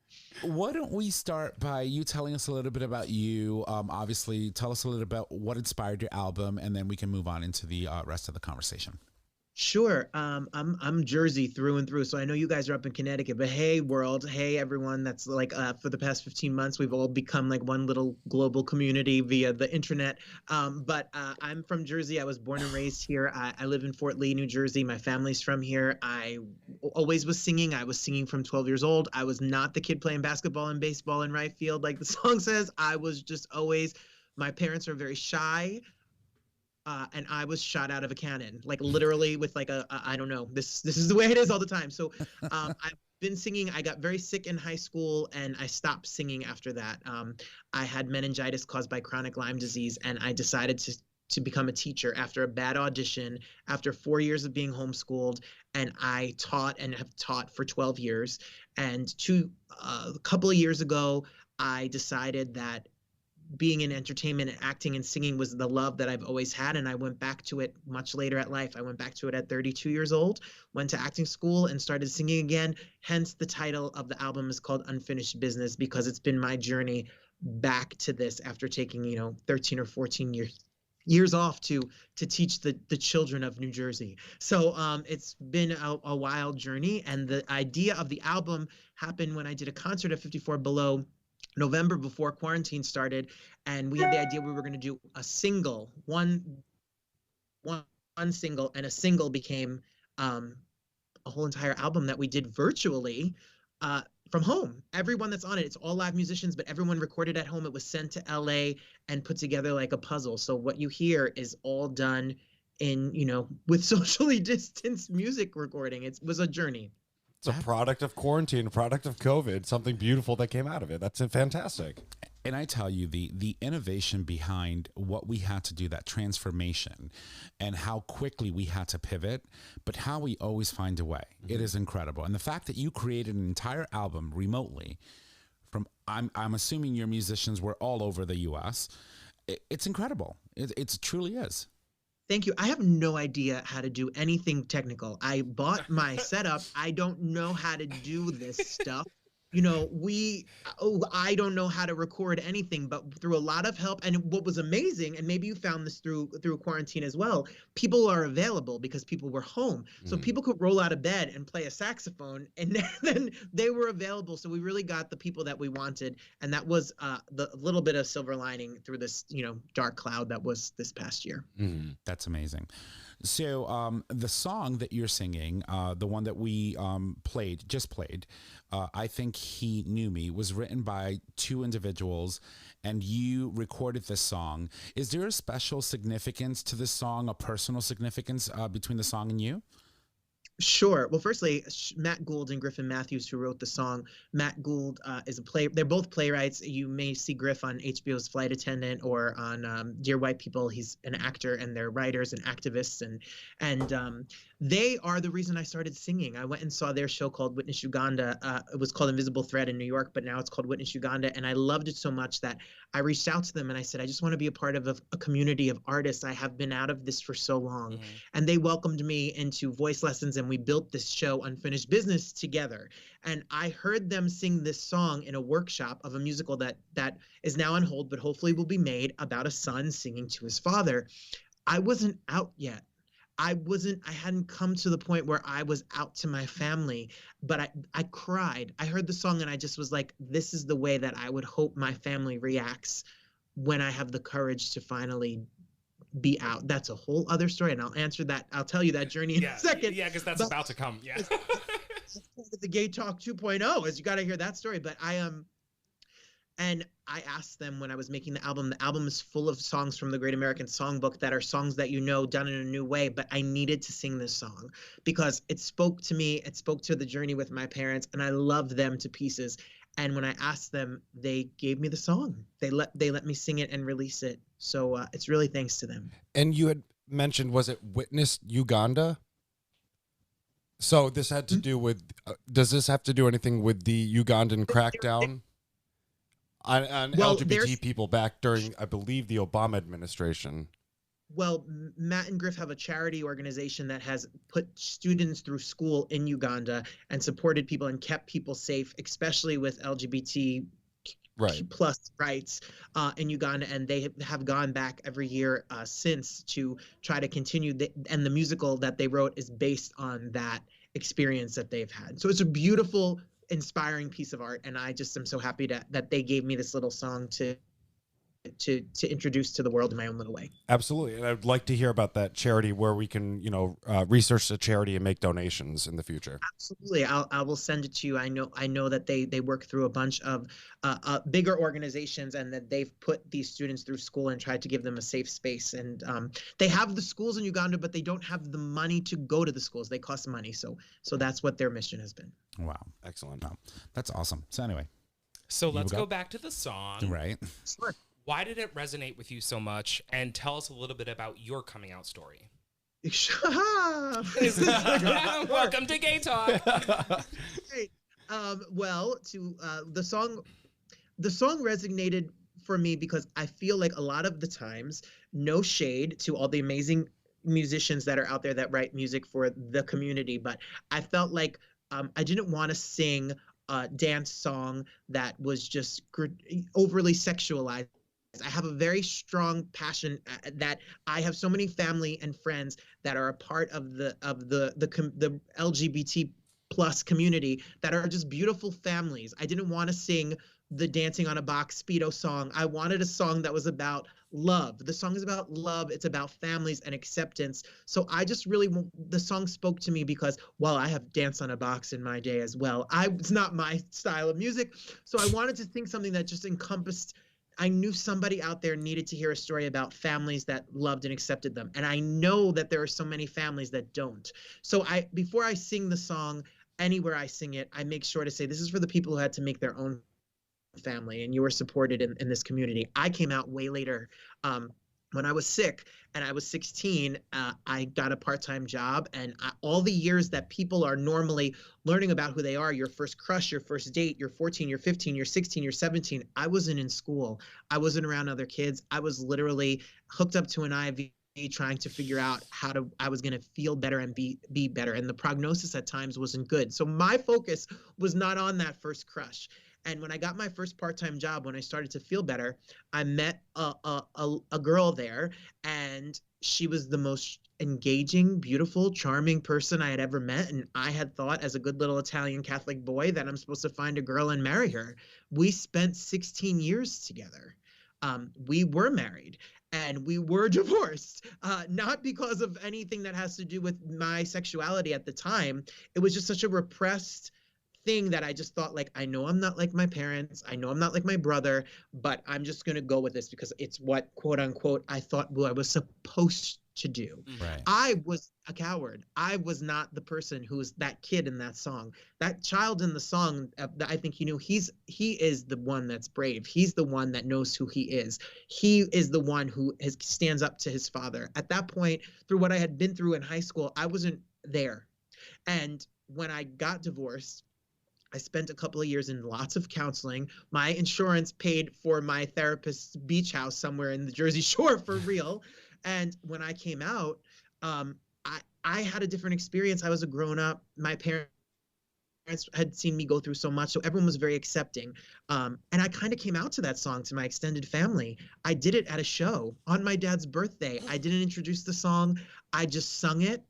why don't we start by you telling us a little bit about you? Obviously, tell us a little about what inspired your album, and then we can move on into the rest of the conversation. Sure. I'm Jersey through and through. So I know you guys are up in Connecticut, but hey world, hey everyone. That's like for the past 15 months, we've all become like one little global community via the internet. But I'm from Jersey. I was born and raised here. I live in Fort Lee, New Jersey. My family's from here. I always was singing. I was singing from 12 years old. I was not the kid playing basketball and baseball in right field like the song says. I was just always, my parents are very shy. And I was shot out of a cannon, like literally with like I don't know, this is the way it is all the time. So I've been singing. I got very sick in high school and I stopped singing after that. I had meningitis caused by chronic Lyme disease, and I decided to become a teacher after a bad audition, after 4 years of being homeschooled. And I taught and have taught for 12 years. And a couple of years ago, I decided that being in entertainment and acting and singing was the love that I've always had. And I went back to it much later at life. I went back to it at 32 years old, went to acting school and started singing again. Hence the title of the album is called Unfinished Business, because it's been my journey back to this after taking, 13 or 14 years off to teach the children of New Jersey. So it's been a wild journey. And the idea of the album happened when I did a concert at 54 Below November before quarantine started. And we had the idea we were going to do a single, one single, and a single became a whole entire album that we did virtually from home. Everyone that's on it, it's all live musicians, but everyone recorded at home. It was sent to LA and put together like a puzzle. So what you hear is all done in, with socially distanced music recording. It was a journey. It's a product of quarantine, a product of COVID, something beautiful that came out of it. That's fantastic. And I tell you, the innovation behind what we had to do, that transformation, and how quickly we had to pivot, but how we always find a way. It is incredible. And the fact that you created an entire album remotely from, I'm assuming your musicians were all over the U.S. It's incredible. It truly is. Thank you. I have no idea how to do anything technical. I bought my setup. I don't know how to do this stuff. I don't know how to record anything, but through a lot of help. And what was amazing, and maybe you found this through quarantine as well, people are available because people were home. So people could roll out of bed and play a saxophone, and then they were available. So we really got the people that we wanted. And that was the little bit of silver lining through this, dark cloud that was this past year. That's amazing. So the song that you're singing, the one that we just played, I Think He Knew Me, was written by two individuals, and you recorded this song. Is there a special significance to this song, a personal significance between the song and you? Sure. Well, firstly, Matt Gould and Griffin Matthews, who wrote the song. Matt Gould is a player. They're both playwrights. You may see Griff on HBO's Flight Attendant or on Dear White People. He's an actor, and they're writers and activists, and they are the reason I started singing. I went and saw their show called Witness Uganda. It was called Invisible Thread in New York, but now it's called Witness Uganda, and I loved it so much that I reached out to them and I said, I just want to be a part of a community of artists. I have been out of this for so long. And they welcomed me into voice lessons, and we built this show Unfinished Business together. And I heard them sing this song in a workshop of a musical that is now on hold, but hopefully will be made, about a son singing to his father. I wasn't out yet. I hadn't come to the point where I was out to my family, but I cried. I heard the song and I just was like, this is the way that I would hope my family reacts when I have the courage to finally be out. That's a whole other story, and I'll answer that. I'll tell you that journey in a second. Yeah, because that's about to come. Yeah. The GayTalk 2.0 is you got to hear that story. But and I asked them when I was making the album is full of songs from the Great American Songbook that are songs that done in a new way, but I needed to sing this song because it spoke to me, it spoke to the journey with my parents, and I love them to pieces. And when I asked them, they gave me the song. They let me sing it and release it. So it's really thanks to them. And you had mentioned, was it Witness Uganda? So this had to do with, does this have to do anything with the Ugandan crackdown on LGBT people back during, I believe, the Obama administration? Well, Matt and Griff have a charity organization that has put students through school in Uganda and supported people and kept people safe, especially with LGBT plus rights in Uganda. And they have gone back every year since to try to continue. And the musical that they wrote is based on that experience that they've had. So it's a beautiful, inspiring piece of art. And I just am so happy that they gave me this little song to introduce to the world in my own little way. Absolutely. And I'd like to hear about that charity where we can, research the charity and make donations in the future. Absolutely. I will send it to you. I know that they work through a bunch of bigger organizations, and that they've put these students through school and tried to give them a safe space. And they have the schools in Uganda, but they don't have the money to go to the schools. They cost money. So that's what their mission has been. Wow. Excellent. Wow. That's awesome. So anyway. So let's go back to the song. Right. Sure. Why did it resonate with you so much? And tell us a little bit about your coming out story. Welcome to Gay Talk. Great. Well, the song resonated for me because I feel like a lot of the times, no shade to all the amazing musicians that are out there that write music for the community, but I felt like I didn't want to sing a dance song that was just overly sexualized. I have a very strong passion that I have so many family and friends that are a part of the LGBT plus community that are just beautiful families. I didn't want to sing the Dancing on a Box Speedo song. I wanted a song that was about love. The song is about love. It's about families and acceptance. So I just really, the song spoke to me because, well, I have Dance on a Box in my day as well. It's not my style of music. So I wanted to sing something that just encompassed, I knew somebody out there needed to hear a story about families that loved and accepted them. And I know that there are so many families that don't. So before I sing the song, anywhere I sing it, I make sure to say, this is for the people who had to make their own family, and you were supported in this community. I came out way later. When I was sick and I was 16, I got a part-time job, and all the years that people are normally learning about who they are, your first crush, your first date, you're 14, you're 15, you're 16, you're 17, I wasn't in school. I wasn't around other kids. I was literally hooked up to an IV trying to figure out I was going to feel better and be better. And the prognosis at times wasn't good. So my focus was not on that first crush. And when I got my first part-time job, when I started to feel better, I met a girl there, and she was the most engaging, beautiful, charming person I had ever met. And I had thought, as a good little Italian Catholic boy, that I'm supposed to find a girl and marry her. We spent 16 years together. We were married. And we were divorced, not because of anything that has to do with my sexuality at the time. It was just such a repressed thing that I just thought, like, I know I'm not like my parents. I know I'm not like my brother, but I'm just going to go with this because it's what, quote unquote, I thought I was supposed to do. Right. I was a coward. I was not the person who was that kid in that song. That child in the song, I think he knew he is the one that's brave. He's the one that knows who he is. He is the one who stands up to his father. At that point, through what I had been through in high school, I wasn't there. And when I got divorced, I spent a couple of years in lots of counseling. My insurance paid for my therapist's beach house somewhere in the Jersey Shore for real. And when I came out, I had a different experience. I was a grown-up. My parents had seen me go through so much, so everyone was very accepting. And I kind of came out to that song to my extended family. I did it at a show on my dad's birthday. I didn't introduce the song. I just sung it.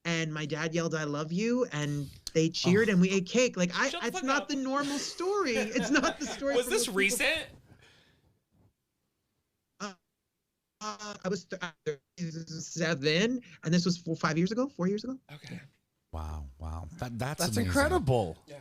And my dad yelled, "I love you," and they cheered, and we ate cake. Like, it's not the normal story. It's not the story. Was this recent? I was 7, and this was 4 years ago. Okay. Wow. That's amazing. Incredible. Yeah.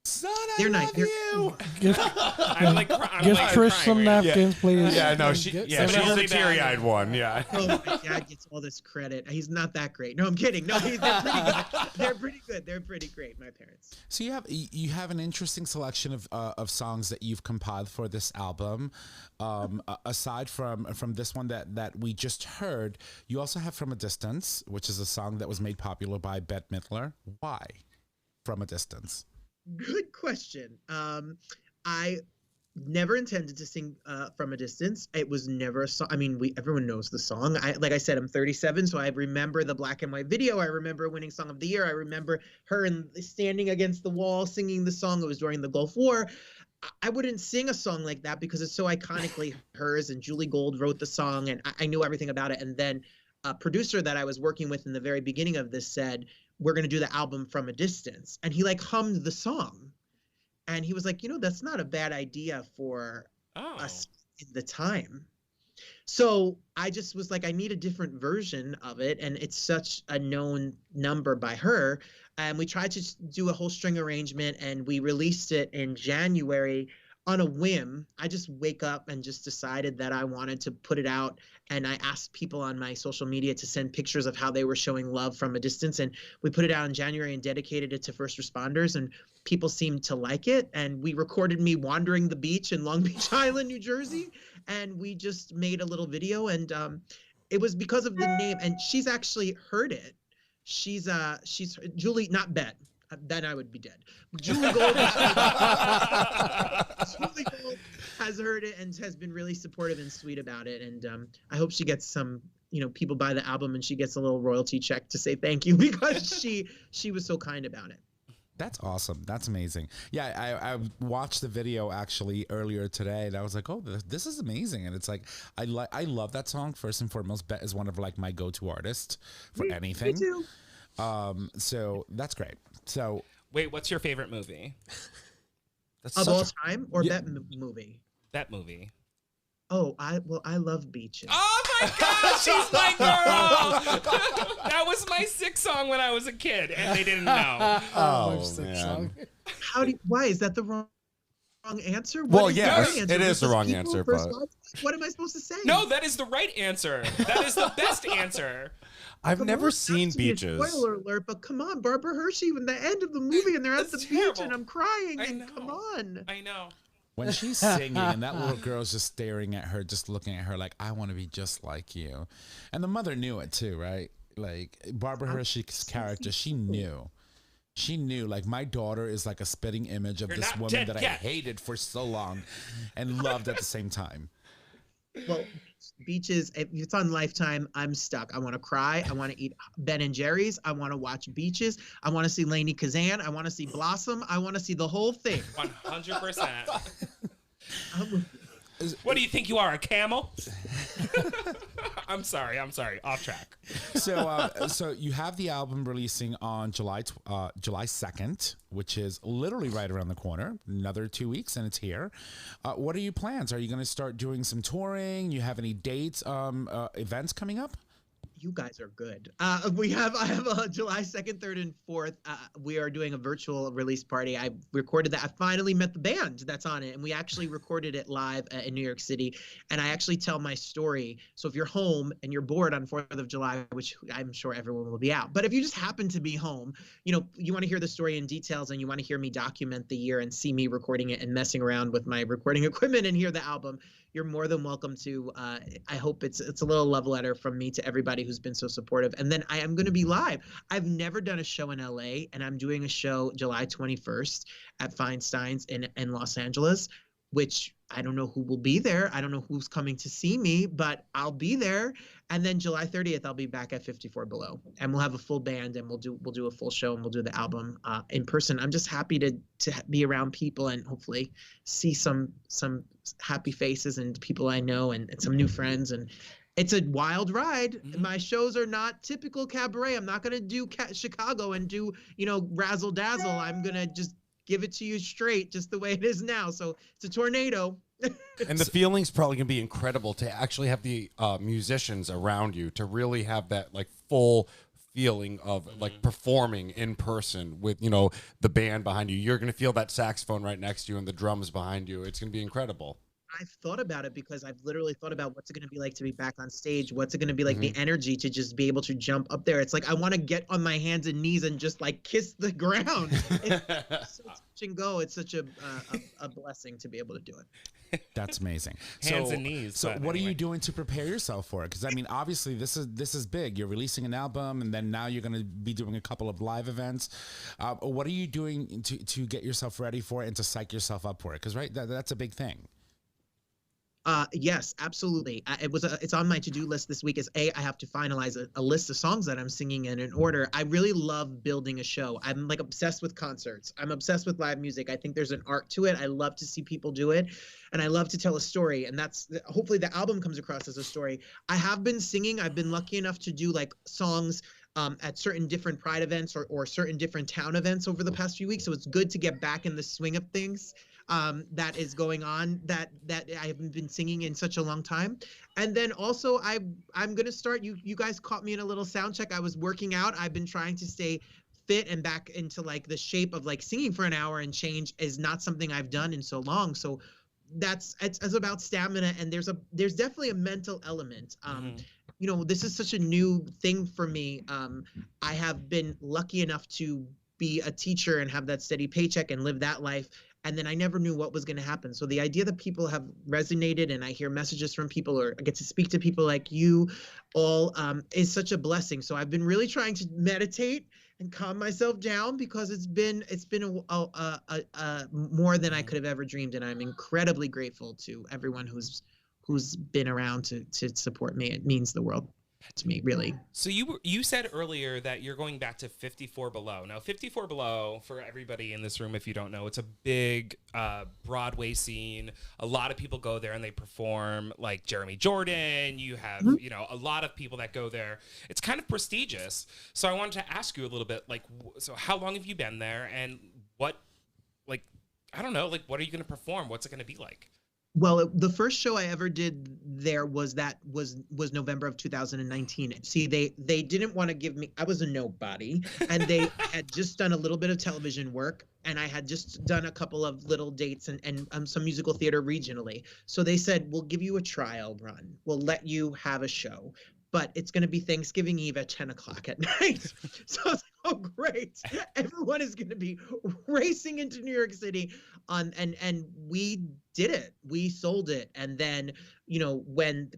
Son, They're I nice. love you. Give Trish some right napkins, please. Yeah, no, she's really the teary-eyed one. Yeah. Oh, my dad gets all this credit. He's not that great. No, I'm kidding. No, they're pretty good. They're pretty good. They're pretty great, my parents. So you have an interesting selection of songs that you've compiled for this album. Aside from this one that we just heard, you also have "From a Distance," which is a song that was made popular by Bette Midler. Why "From a Distance"? Good question. I never intended to sing "From a Distance." It was never a song. I mean, everyone knows the song. Like I said, I'm 37, so I remember the black and white video. I remember winning Song of the Year. I remember her standing against the wall singing the song. It was during the Gulf War. I wouldn't sing a song like that because it's so iconically hers, and Julie Gold wrote the song, and I knew everything about it. And then a producer that I was working with in the very beginning of this said, "We're going to do the album From a Distance." And he hummed the song. And he was like, that's not a bad idea for us in the time. So I just was like, I need a different version of it. And it's such a known number by her. And we tried to do a whole string arrangement, and we released it in January on a whim. I just wake up and just decided that I wanted to put it out. And I asked people on my social media to send pictures of how they were showing love from a distance. And we put it out in January and dedicated it to first responders. And people seemed to like it. And we recorded me wandering the beach in Long Beach Island, New Jersey. And we just made a little video. And it was because of the name. And she's actually heard it. She's Julie, not Bette. then I would be dead. Julie Gold, Julie Gold has heard it and has been really supportive and sweet about it. And I hope she gets some, people buy the album and she gets a little royalty check to say thank you because she was so kind about it. That's awesome. That's amazing. Yeah, I watched the video actually earlier today, and I was like, "Oh, this is amazing!" And it's like, I love that song. First and foremost, Bet is one of like my go-to artists for anything. Me too. So that's great. So Wait, what's your favorite movie? Of all time or that movie? That movie. Oh, I love Beaches. Oh my gosh, she's my girl. That was my sick song when I was a kid, and they didn't know. man. Why is that the wrong answer? Well, is the yes, right answer? it is the wrong People answer, first but- thought, what am I supposed to say? No, that is the right answer. That is the best answer. I've Come never on, seen not to be a Beaches. Spoiler alert, but come on, Barbara Hershey, in the end of the movie, and they're at the That's beach, terrible. and I'm crying, I and know. come on. I know. when she's singing and that little girl's just staring at her, just looking at her like, I want to be just like you. And the mother knew it too, right? Like Barbara Hershey's character, she knew. She knew, like, my daughter is like a spitting image of You're this not woman dead that I yet. hated for so long and loved at the same time. Well, Beaches, if it's on Lifetime, I'm stuck. I want to cry. I want to eat Ben and Jerry's. I want to watch Beaches. I want to see Lainey Kazan. I want to see Blossom. I want to see the whole thing. 100%. I'm- What do you think you are, a camel? I'm sorry. Off track. So you have the album releasing on July 2nd, which is literally right around the corner. Another 2 weeks and it's here. What are your plans? Are you going to start doing some touring? You have any dates, events coming up? You guys are good. I have July 2nd, 3rd, and 4th. We are doing a virtual release party. I recorded that. I finally met the band that's on it, and we actually recorded it live in New York City. And I actually tell my story. So if you're home and you're bored on 4th of July, which I'm sure everyone will be out, but if you just happen to be home, you want to hear the story in details and you want to hear me document the year and see me recording it and messing around with my recording equipment and hear the album, you're more than welcome to. I hope it's a little love letter from me to everybody who's been so supportive. And then I am going to be live. I've never done a show in LA, and I'm doing a show July 21st at Feinstein's in Los Angeles, which I don't know who will be there. I don't know who's coming to see me, but I'll be there. And then July 30th, I'll be back at 54 Below, and we'll have a full band, and we'll do a full show, and we'll do the album in person. I'm just happy to be around people and hopefully see some happy faces and people I know and some new friends. And it's a wild ride. Mm-hmm. My shows are not typical cabaret. I'm not going to do Chicago and do, razzle dazzle. I'm going to just give it to you straight, just the way it is now. So it's a tornado. And the feeling's probably going to be incredible to actually have the musicians around you, to really have that like full feeling of like performing in person with, the band behind you. You're going to feel that saxophone right next to you and the drums behind you. It's going to be incredible. I've thought about it because I've literally thought about what's it going to be like to be back on stage. What's it going to be like, the energy to just be able to jump up there. It's like, I want to get on my hands and knees and just like kiss the ground. It's so touch and go. It's such a blessing to be able to do it. That's amazing. Hands and knees. So what are you doing to prepare yourself for it? Because I mean, obviously this is big. You're releasing an album, and then now you're going to be doing a couple of live events. What are you doing to get yourself ready for it and to psych yourself up for it? Because that's a big thing. Yes, absolutely. It's on my to-do list this week. I have to finalize a list of songs that I'm singing in order. I really love building a show. I'm like obsessed with concerts. I'm obsessed with live music. I think there's an art to it. I love to see people do it, and I love to tell a story. And that's hopefully the album comes across as a story. I have been singing. I've been lucky enough to do like songs at certain different Pride events or certain different town events over the past few weeks. So it's good to get back in the swing of things. That is going on that I haven't been singing in such a long time. And then also I'm going to start, you guys caught me in a little sound check. I was working out. I've been trying to stay fit and back into like the shape of like singing for an hour and change is not something I've done in so long. So it's about stamina, and there's definitely a mental element. This is such a new thing for me. I have been lucky enough to be a teacher and have that steady paycheck and live that life. And then I never knew what was going to happen. So the idea that people have resonated, and I hear messages from people, or I get to speak to people like you all, is such a blessing. So I've been really trying to meditate and calm myself down because it's been a more than I could have ever dreamed, and I'm incredibly grateful to everyone who's been around to support me. It means the world to me, really. So you said earlier that you're going back to 54 Below. Now, 54 Below, for everybody in this room, if you don't know, it's a big Broadway scene. A lot of people go there and they perform, like Jeremy Jordan. You have, you know, a lot of people that go there. It's kind of prestigious. So I wanted to ask you a little bit, like, so how long have you been there, and what, like, I don't know, like, what are you going to perform? What's it going to be like? Well, the first show I ever did there was November of 2019. See, they didn't want to give me, I was a nobody, and they had just done a little bit of television work, and I had just done a couple of little dates and some musical theater regionally. So they said, we'll give you a trial run. We'll let you have a show, but it's going to be Thanksgiving Eve at 10 o'clock at night. So I was like, oh, great. Everyone is going to be racing into New York City and we did it. We sold it. And then, you know, when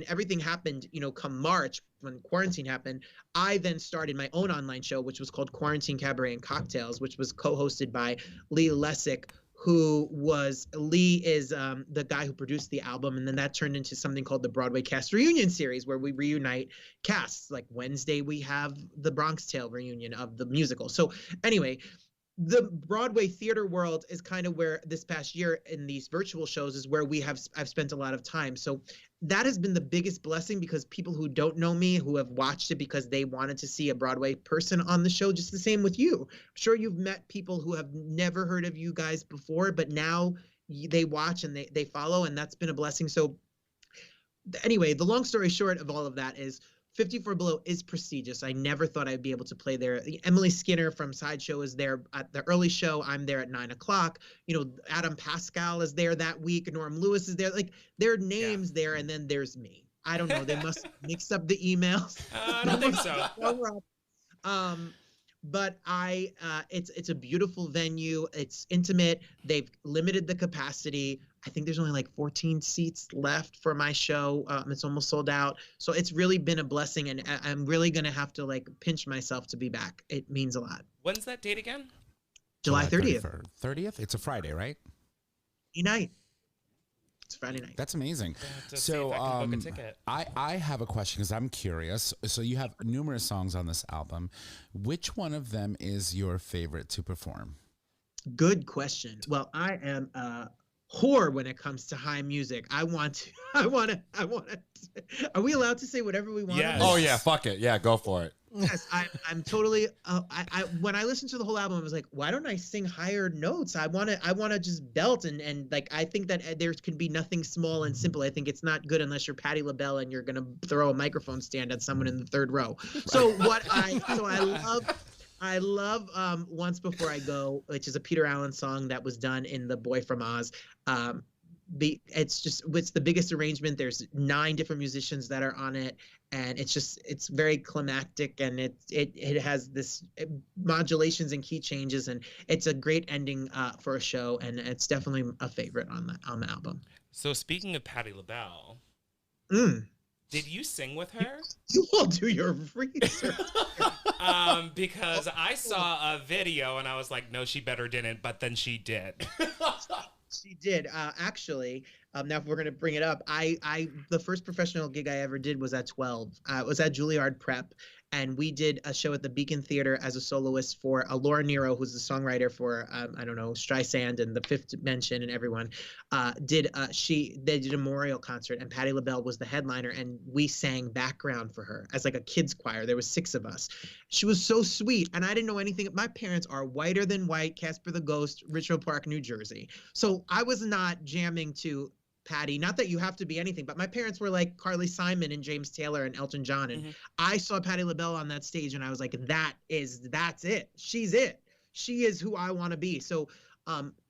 everything happened, you know, come March, when quarantine happened, I then started my own online show, which was called Quarantine Cabaret and Cocktails, which was co-hosted by Lee Lessick, Lee is the guy who produced the album, and then that turned into something called the Broadway Cast Reunion Series, where we reunite casts. Like Wednesday, we have the Bronx Tale reunion of the musical. So anyway, the Broadway theater world is kind of where this past year in these virtual shows is where I've spent a lot of time. So that has been the biggest blessing, because people who don't know me, who have watched it because they wanted to see a Broadway person on the show, just the same with you. I'm sure you've met people who have never heard of you guys before, but now they watch and they follow, and that's been a blessing. So anyway, the long story short of all of that is 54 Below is prestigious. I never thought I'd be able to play there. Emily Skinner from Sideshow is there at the early show. I'm there at 9 o'clock. You know, Adam Pascal is there that week. Norm Lewis is there. Like, there are names there, and then there's me. I don't know. They must mix up the emails. I don't think so. But it's a beautiful venue. It's intimate. They've limited the capacity. I think there's only like 14 seats left for my show. It's almost sold out. So it's really been a blessing, and I'm really going to have to like pinch myself to be back. It means a lot. When's that date again? July 30th. 30th? It's a Friday, right? Night. It's Friday night. That's amazing. So book a ticket. I have a question because I'm curious. So you have numerous songs on this album. Which one of them is your favorite to perform? Good question. Well, I am a whore when it comes to high music. I want to. Are we allowed to say whatever we want? Yes. Oh yeah, fuck it. Yeah, go for it. Yes, I'm totally. When I listened to the whole album, I was like, why don't I sing higher notes? I want to just belt and like I think that there can be nothing small and simple. I think it's not good unless you're Patti LaBelle and you're gonna throw a microphone stand at someone in the third row. So I love Once Before I Go, which is a Peter Allen song that was done in The Boy from Oz. It's the biggest arrangement. There's 9 different musicians that are on it, and it's very climactic, and it has this modulations and key changes, and it's a great ending for a show, and it's definitely a favorite on the album. So speaking of Patti LaBelle, did you sing with her? You will do your research. Because I saw a video and I was like, no, she better didn't, but then she did. She did. Actually, now if we're going to bring it up, the first professional gig I ever did was at 12. It was at Juilliard Prep, and we did a show at the Beacon Theater as a soloist for Laura Nero, who's the songwriter for, Streisand and The Fifth Dimension and everyone. They did a memorial concert, and Patti LaBelle was the headliner, and we sang background for her as like a kids choir. There was 6 of us. She was so sweet, and I didn't know anything. My parents are whiter than white, Casper the Ghost, Richmond Park, New Jersey. So I was not jamming to Patti, not that you have to be anything, but my parents were like Carly Simon and James Taylor and Elton John, and I saw Patti LaBelle on that stage, and I was like, that's it. She's it. She is who I want to be. So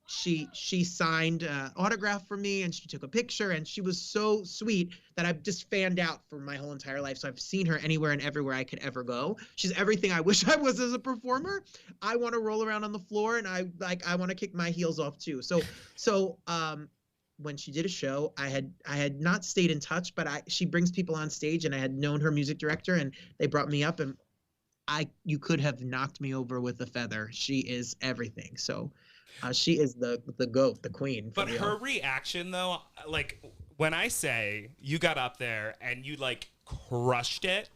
she signed autograph for me, and she took a picture, and she was so sweet that I've just fanned out for my whole entire life. So I've seen her anywhere and everywhere I could ever go. She's everything I wish I was as a performer. I want to roll around on the floor, and I want to kick my heels off too. So when she did a show, I had not stayed in touch, but she brings people on stage, and I had known her music director, and they brought me up, and you could have knocked me over with a feather. She is everything. So she is the goat, the queen. But her reaction, though, like when I say you got up there and you like crushed it,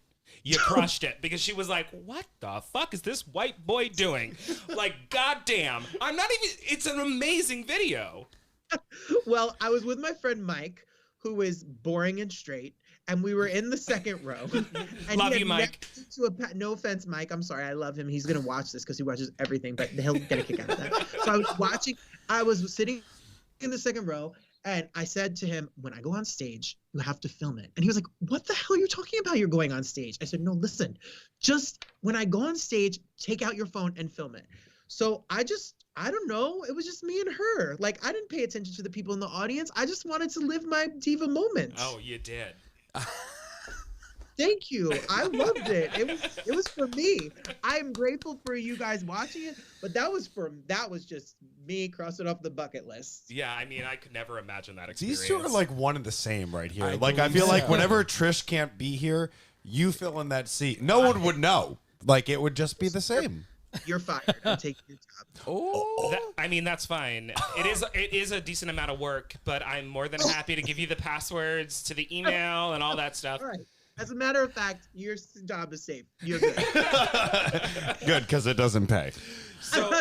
you crushed it, because she was like, what the fuck is this white boy doing? Like, goddamn, I'm not even, it's an amazing video. Well, I was with my friend Mike, who is boring and straight, and we were in the second row. And Love you, Mike. No offense, Mike. I'm sorry. I love him. He's going to watch this because he watches everything, but he'll get a kick out of that. So I was sitting in the second row, and I said to him, when I go on stage, you have to film it. And he was like, what the hell are you talking about? You're going on stage. I said, no, listen, just when I go on stage, take out your phone and film it. So I don't know. It was just me and her. Like, I didn't pay attention to the people in the audience. I just wanted to live my diva moment. Oh, you did. Thank you. I loved it. It was for me. I'm grateful for you guys watching it, but that was just me crossing off the bucket list. Yeah, I mean, I could never imagine that experience. These two are like one and the same right here. I feel believe like so. whenever Trish can't be here, you fill in that seat. No one would know. Like, it would just be the same. You're fired. I'm taking your job. I mean, that's fine. It is a decent amount of work, but I'm more than happy to give you the passwords to the email and all that stuff. All right. As a matter of fact, your job is safe. You're good. Good, because it doesn't pay. So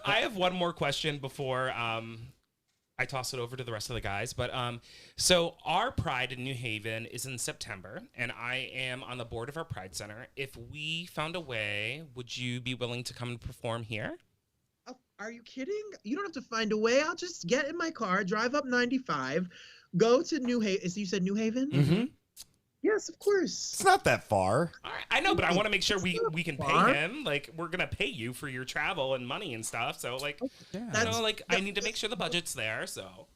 I have one more question before I toss it over to the rest of the guys. But so our Pride in New Haven is in September, and I am on the board of our Pride Center. If we found a way, would you be willing to come and perform here? Are you kidding? You don't have to find a way. I'll just get in my car, drive up 95, go to New Haven. You said New Haven? Mm-hmm. Yes, of course. It's not that far. All right, I know, but I want to make sure we can pay him. Like, we're gonna pay you for your travel and money and stuff. So, like, I need to make sure the budget's there. So,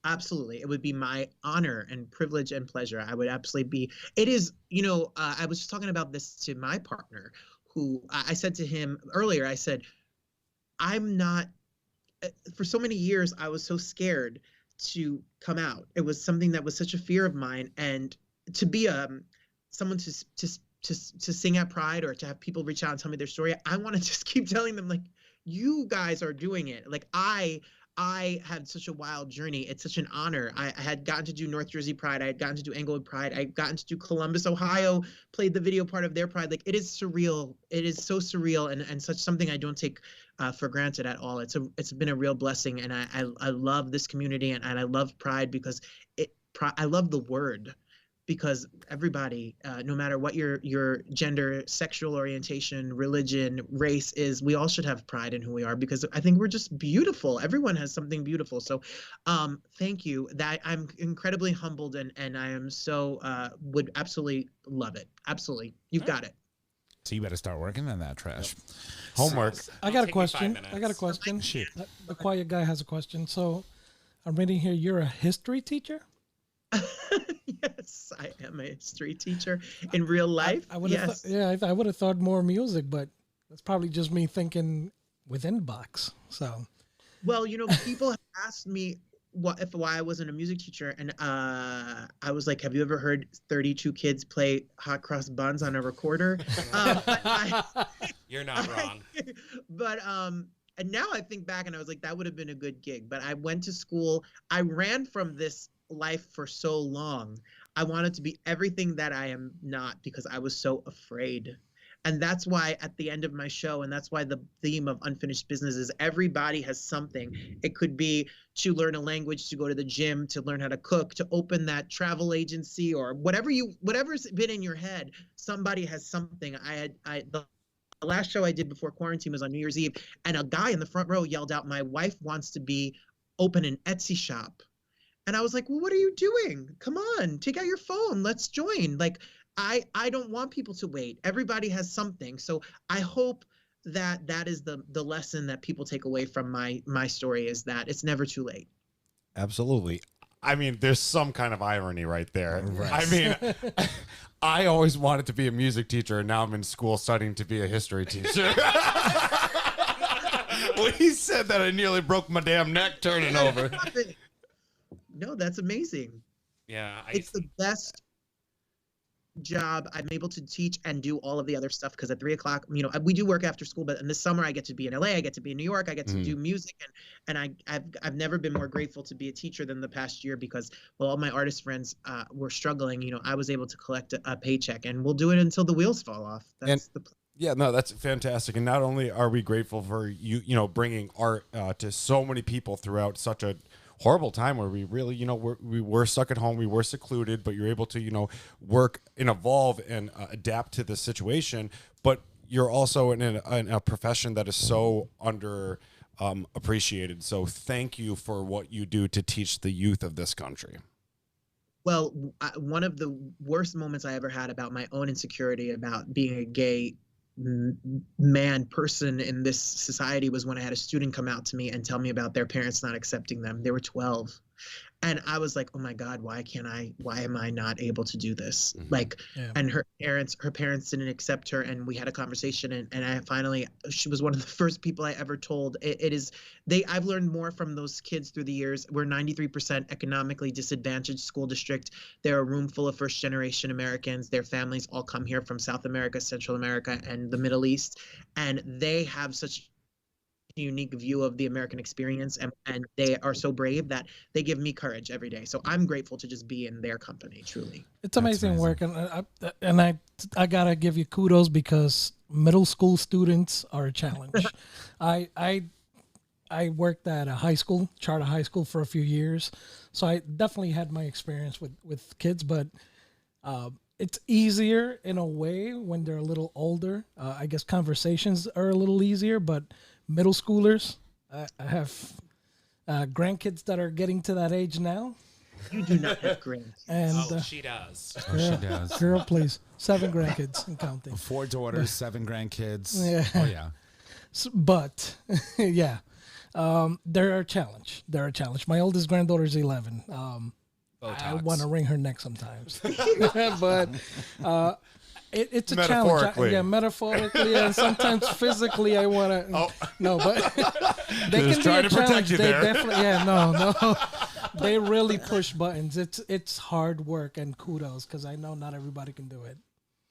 absolutely, it would be my honor and privilege and pleasure. I would absolutely be. It is. I was just talking about this to my partner, who I said to him earlier. I said, I'm not. For so many years, I was so scared to come out. It was something that was such a fear of mine, and to be someone to sing at Pride, or to have people reach out and tell me their story, I want to just keep telling them, like, you guys are doing it. Like, I had such a wild journey. It's such an honor. I had gotten to do North Jersey Pride. I had gotten to do Englewood Pride. I had gotten to do Columbus, Ohio, played the video part of their Pride. Like, it is surreal. It is so surreal, and such something I don't take for granted at all. It's been a real blessing, and I love this community, and I love Pride because I love the word. Because everybody, no matter what your gender, sexual orientation, religion, race is, we all should have pride in who we are, because I think we're just beautiful. Everyone has something beautiful. So thank you. That I'm incredibly humbled, and I am so would absolutely love it. Absolutely. You've got it. So you better start working on that, Trash. Homework. I got a Take me 5 question. minutes. I got a question. Shoot. The quiet guy has a question. So I'm reading here, you're a history teacher? Yes, I am a history teacher in real life. I would yes. have I would have thought more music, but that's probably just me thinking within the box. So, well, people have asked me why I wasn't a music teacher, and I was like, have you ever heard 32 kids play hot cross buns on a recorder? you're not wrong. But and now I think back, and I was like, that would have been a good gig. But I went to school. I ran from this life for so long. I wanted to be everything that I am not, because I was so afraid. And that's why at the end of my show, and that's why the theme of Unfinished Business is everybody has something. It could be to learn a language, to go to the gym, to learn how to cook, to open that travel agency, or whatever's been in your head. Somebody has something. The last show I did before quarantine was on New Year's Eve, and a guy in the front row yelled out, "My wife wants to open an Etsy shop." And I was like, well, what are you doing? Come on, take out your phone. Let's join. Like, I don't want people to wait. Everybody has something. So I hope that is the lesson that people take away from my story, is that it's never too late. Absolutely. I mean, there's some kind of irony right there. Right. I mean, I always wanted to be a music teacher, and now I'm in school studying to be a history teacher. When he said that, I nearly broke my damn neck turning over. No, that's amazing. Yeah, It's the job. I'm able to teach and do all of the other stuff because at 3 o'clock, we do work after school, but in the summer I get to be in LA, I get to be in New York, I get to do music, and I've never been more grateful to be a teacher than the past year because while all my artist friends were struggling, I was able to collect a paycheck, and we'll do it until the wheels fall off. That's the plan. Yeah, no, that's fantastic. And not only are we grateful for you, bringing art to so many people throughout such a horrible time where we really, we were stuck at home, we were secluded, but you're able to, work and evolve and adapt to the situation. But you're also in a profession that is so under appreciated. So thank you for what you do to teach the youth of this country. Well, one of the worst moments I ever had about my own insecurity about being a gay person in this society was when I had a student come out to me and tell me about their parents not accepting them. They were 12. And I was like, oh my God, why am I not able to do this? And her parents didn't accept her. And we had a conversation and she was one of the first people I ever told. I've learned more from those kids through the years. We're 93% economically disadvantaged school district. They're a room full of first generation Americans. Their families all come here from South America, Central America, and the Middle East. And they have such unique view of the American experience, and they are so brave that they give me courage every day. So I'm grateful to just be in their company. Truly, it's amazing work, and I gotta give you kudos because middle school students are a challenge. I worked at a high school, charter high school, for a few years, so I definitely had my experience with kids, but it's easier in a way when they're a little older. I guess conversations are a little easier, but middle schoolers, I have grandkids that are getting to that age now. You do not have grandkids. And she does. She does. Girl, please. 7 grandkids and counting. 4 daughters, 7 grandkids. Yeah. Oh, yeah. But, yeah, they're a challenge. They're a challenge. My oldest granddaughter is 11. I want to wring her neck sometimes. But it's a challenge. Yeah, metaphorically and sometimes physically I want to. Oh. No, but they can be a challenge. They definitely, no. They really push buttons. It's hard work and kudos because I know not everybody can do it.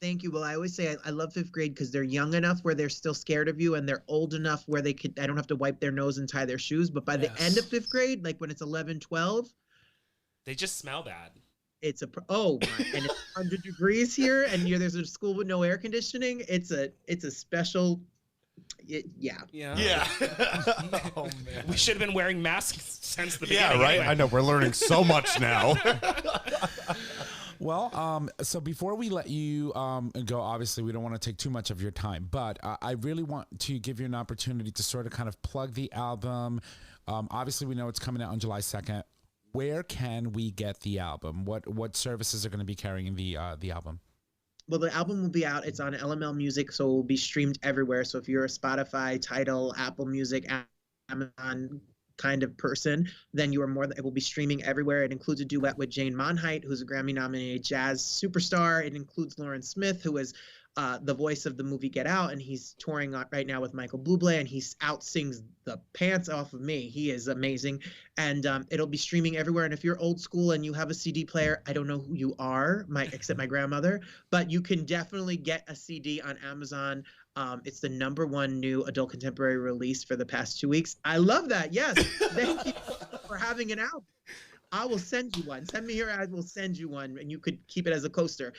Thank you. Well, I always say I love 5th grade because they're young enough where they're still scared of you, and they're old enough where I don't have to wipe their nose and tie their shoes. But by the end of 5th grade, like when it's 11, 12, they just smell bad. And it's 100 degrees here, and there's a school with no air conditioning. It's a special, yeah. Oh, man. We should have been wearing masks since the beginning. Yeah, right. Anyway. I know we're learning so much now. Well, so before we let you go, obviously we don't want to take too much of your time, but I really want to give you an opportunity to sort of kind of plug the album. Obviously, we know it's coming out on July 2nd. Where can we get the album? What services are going to be carrying the album? Well, the album will be out. It's on LML Music, so it will be streamed everywhere. So if you're a Spotify, Tidal, Apple Music, Amazon kind of person, then it will be streaming everywhere. It includes a duet with Jane Monheit, who's a Grammy-nominated jazz superstar. It includes Lauren Smith, who is the voice of the movie Get Out, and he's touring right now with Michael Bublé, and he out-sings the pants off of me. He is amazing, and it'll be streaming everywhere. And if you're old school and you have a CD player, I don't know who you are, except my grandmother, but you can definitely get a CD on Amazon. It's the #1 new adult contemporary release for the past 2 weeks. I love that. Yes, thank you for having an album. I will send you one. Send me your ad. We'll send you one, and you could keep it as a coaster.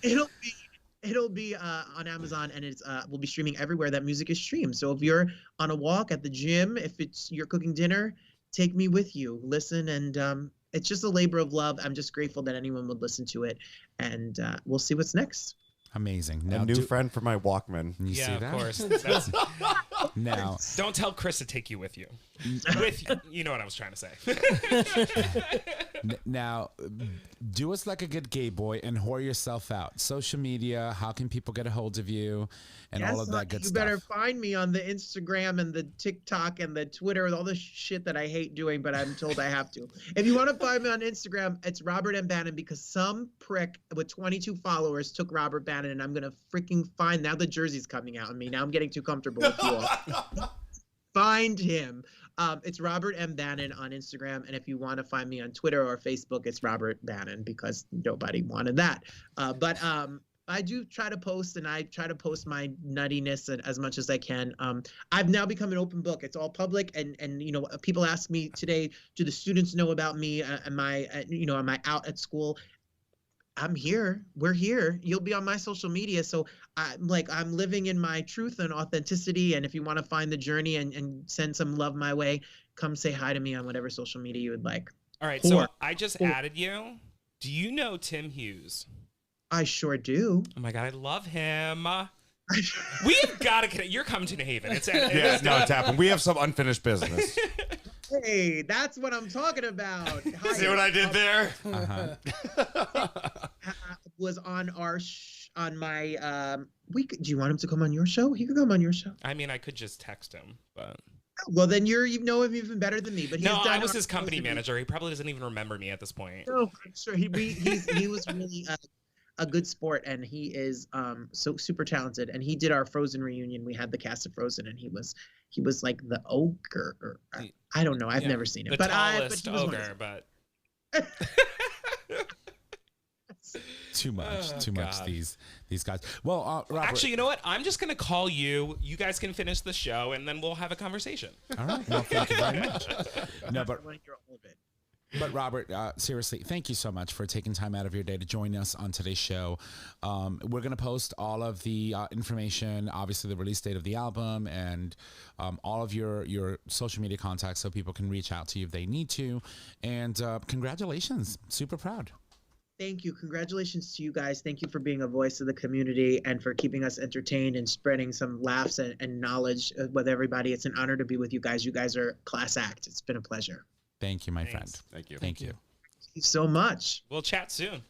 It'll be on Amazon, and we'll be streaming everywhere that music is streamed. So if you're on a walk at the gym, if you're cooking dinner, take me with you. Listen, and it's just a labor of love. I'm just grateful that anyone would listen to it, and we'll see what's next. Amazing. Now, a new friend for my Walkman. You see that? Of course. Now, don't tell Chris to take you with you. You know what I was trying to say. Now, do us like a good gay boy and whore yourself out. Social media, how can people get a hold of you and all of that good stuff? You better find me on the Instagram and the TikTok and the Twitter and all the shit that I hate doing, but I'm told I have to. If you want to find me on Instagram, it's Robert M. Bannon, because some prick with 22 followers took Robert Bannon, and I'm going to freaking find, now the jersey's coming out on me. Now I'm getting too comfortable with you all. find him. It's Robert M. Bannon on Instagram. And if you want to find me on Twitter or Facebook, it's Robert Bannon, because nobody wanted that. But I do try to post, and I try to post my nuttiness as much as I can. I've now become an open book. It's all public. And you know, people ask me today, do the students know about me? Am I out at school? I'm here. We're here. You'll be on my social media. So I'm living in my truth and authenticity. And if you want to find the journey and send some love my way, come say hi to me on whatever social media you would like. All right. So I just added you. Do you know Tim Hughes? I sure do. Oh my God, I love him. We have got to connect. You're coming to New Haven. It's it's happening. We have some unfinished business. Hey, that's what I'm talking about. See what I did there? Was on on my do you want him to come on your show? He could come on your show. I mean, I could just text him, but well, then you know him even better than me. But no, I was his company manager. He probably doesn't even remember me at this point. No, I'm sure he was really a good sport, and he is so super talented. And he did our Frozen reunion. We had the cast of Frozen, and he was like the ogre. Or, I don't know. I've never seen it. The tallest ogre, but too much. God. These guys. Well, Robert, actually, you know what? I'm just gonna call you. You guys can finish the show, and then we'll have a conversation. All right. Well, thank you very much. No, but Robert, seriously, thank you so much for taking time out of your day to join us on today's show. We're going to post all of the information, obviously the release date of the album, and all of your social media contacts so people can reach out to you if they need to. And congratulations. Super proud. Thank you. Congratulations to you guys. Thank you for being a voice of the community and for keeping us entertained and spreading some laughs and knowledge with everybody. It's an honor to be with you guys. You guys are a class act. It's been a pleasure. Thank you, my friend. Thank you. Thank you. Thank you so much. We'll chat soon.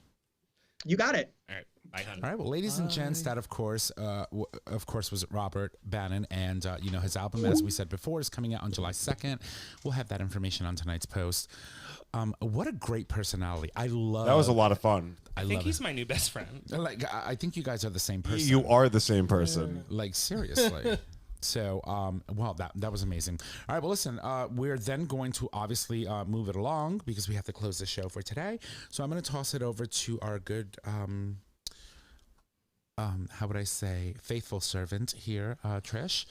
You got it. All right. Bye, honey. All right. Well, ladies and gents, that of course was Robert Bannon, and his album, as we said before, is coming out on July 2nd. We'll have that information on tonight's post. What a great personality! I love. That was a lot of fun. I think he's my new best friend. Like, I think you guys are the same person. You are the same person. Like, seriously. So, well, that was amazing. All right, well, listen, we're then going to obviously move it along because we have to close the show for today. So I'm going to toss it over to our good, how would I say, faithful servant here, Trish,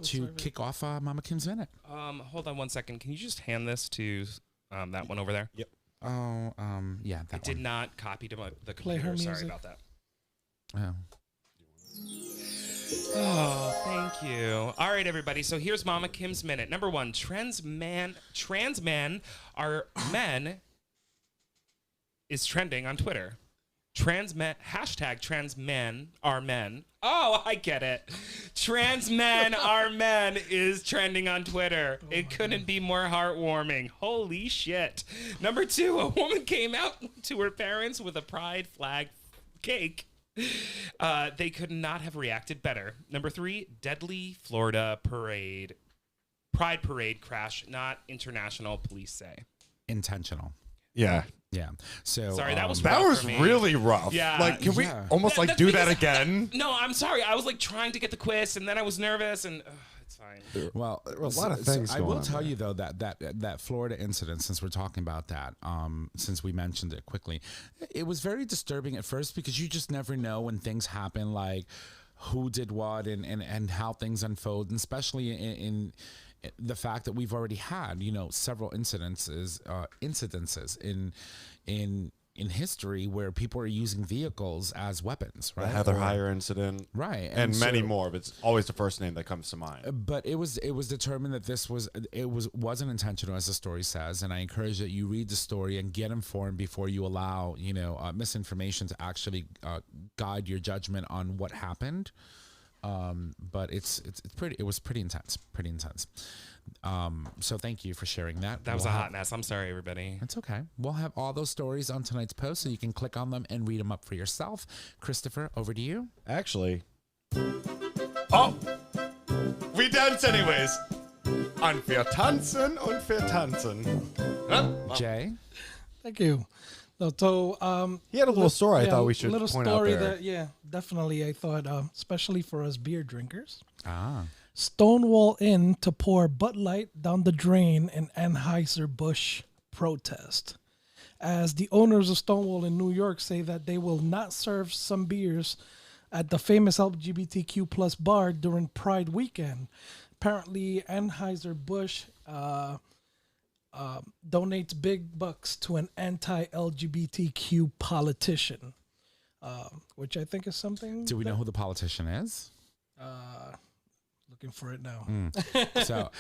to kick off Mama Kim's Minute. Hold on one second. Can you just hand this to that one over there? Yep. Oh, yeah, that did not copy to the computer. Sorry about that. Oh. Oh, thank you. All right, everybody. So here's Mama Kim's Minute. Number 1, trans men are men is trending on Twitter. Hashtag trans men are men. Oh, I get it. Trans men are men is trending on Twitter. It couldn't be more heartwarming. Holy shit. Number 2, a woman came out to her parents with a pride flag cake. They could not have reacted better. Number 3, deadly Florida pride parade crash, not international, police say. Intentional. Yeah. Yeah. So sorry, that was that rough was for me. really rough. Yeah. Like, can we almost That's do that because again? No, I'm sorry. I was like trying to get the quiz, and then I was nervous, and it's fine. Well, there were a lot of things I going will on tell there. you though that Florida incident, since we're talking about that, since we mentioned it quickly, it was very disturbing at first because you just never know when things happen, like who did what and how things unfold, and especially in the fact that we've already had, several incidences in history where people are using vehicles as weapons, right? The Heather Heyer incident, right, and many more. But it's always the first name that comes to mind. But it was determined that this wasn't intentional, as the story says, and I encourage that you read the story and get informed before you allow misinformation to actually guide your judgment on what happened. But it was pretty intense. So thank you for sharing that. That was a hot mess. I'm sorry, everybody. It's okay. We'll have all those stories on tonight's post, so you can click on them and read them up for yourself. Christopher, over to you. Actually, we dance anyways. Und wir tanzen und wir tanzen. Jay? Thank you. So, he had a little story I thought we should little point story out there. that, definitely. I thought, especially for us beer drinkers. Stonewall Inn to pour Bud Light down the drain in Anheuser-Busch protest. As the owners of Stonewall in New York say that they will not serve some beers at the famous LGBTQ plus bar during Pride weekend. Apparently, Anheuser-Busch donates big bucks to an anti-LGBTQ politician, which I think is something. Do we know who the politician is? Looking for it now. So,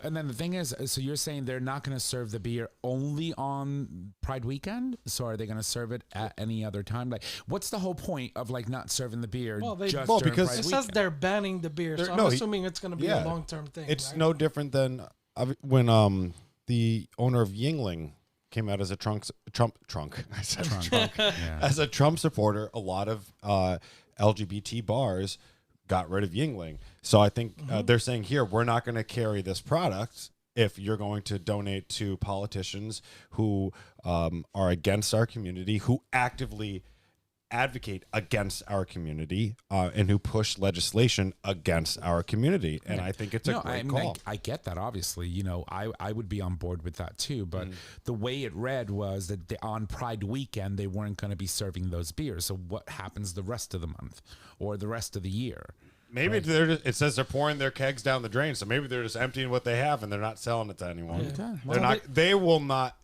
and then the thing is, so you're saying they're not going to serve the beer only on Pride weekend? So are they going to serve it at any other time? Like, what's the whole point of like not serving the beer? Well, just well, during because Pride It weekend? says they're banning the beer, so I'm assuming it's going to be a long-term thing. It's right? no different than when the owner of Yingling came out as a Trump. I said Trump. Yeah. As a Trump supporter, a lot of LGBT bars got rid of Yingling. So I think they're saying here, we're not going to carry this product if you're going to donate to politicians who are against our community, who actively advocate against our community, and who push legislation against our community. And I think it's a great call. I get that, obviously. You know, I would be on board with that too. But the way it read was that on Pride weekend, they weren't going to be serving those beers. So what happens the rest of the month or the rest of the year? Maybe it says they're pouring their kegs down the drain. So maybe they're just emptying what they have and they're not selling it to anyone. Yeah. They're not. They will not.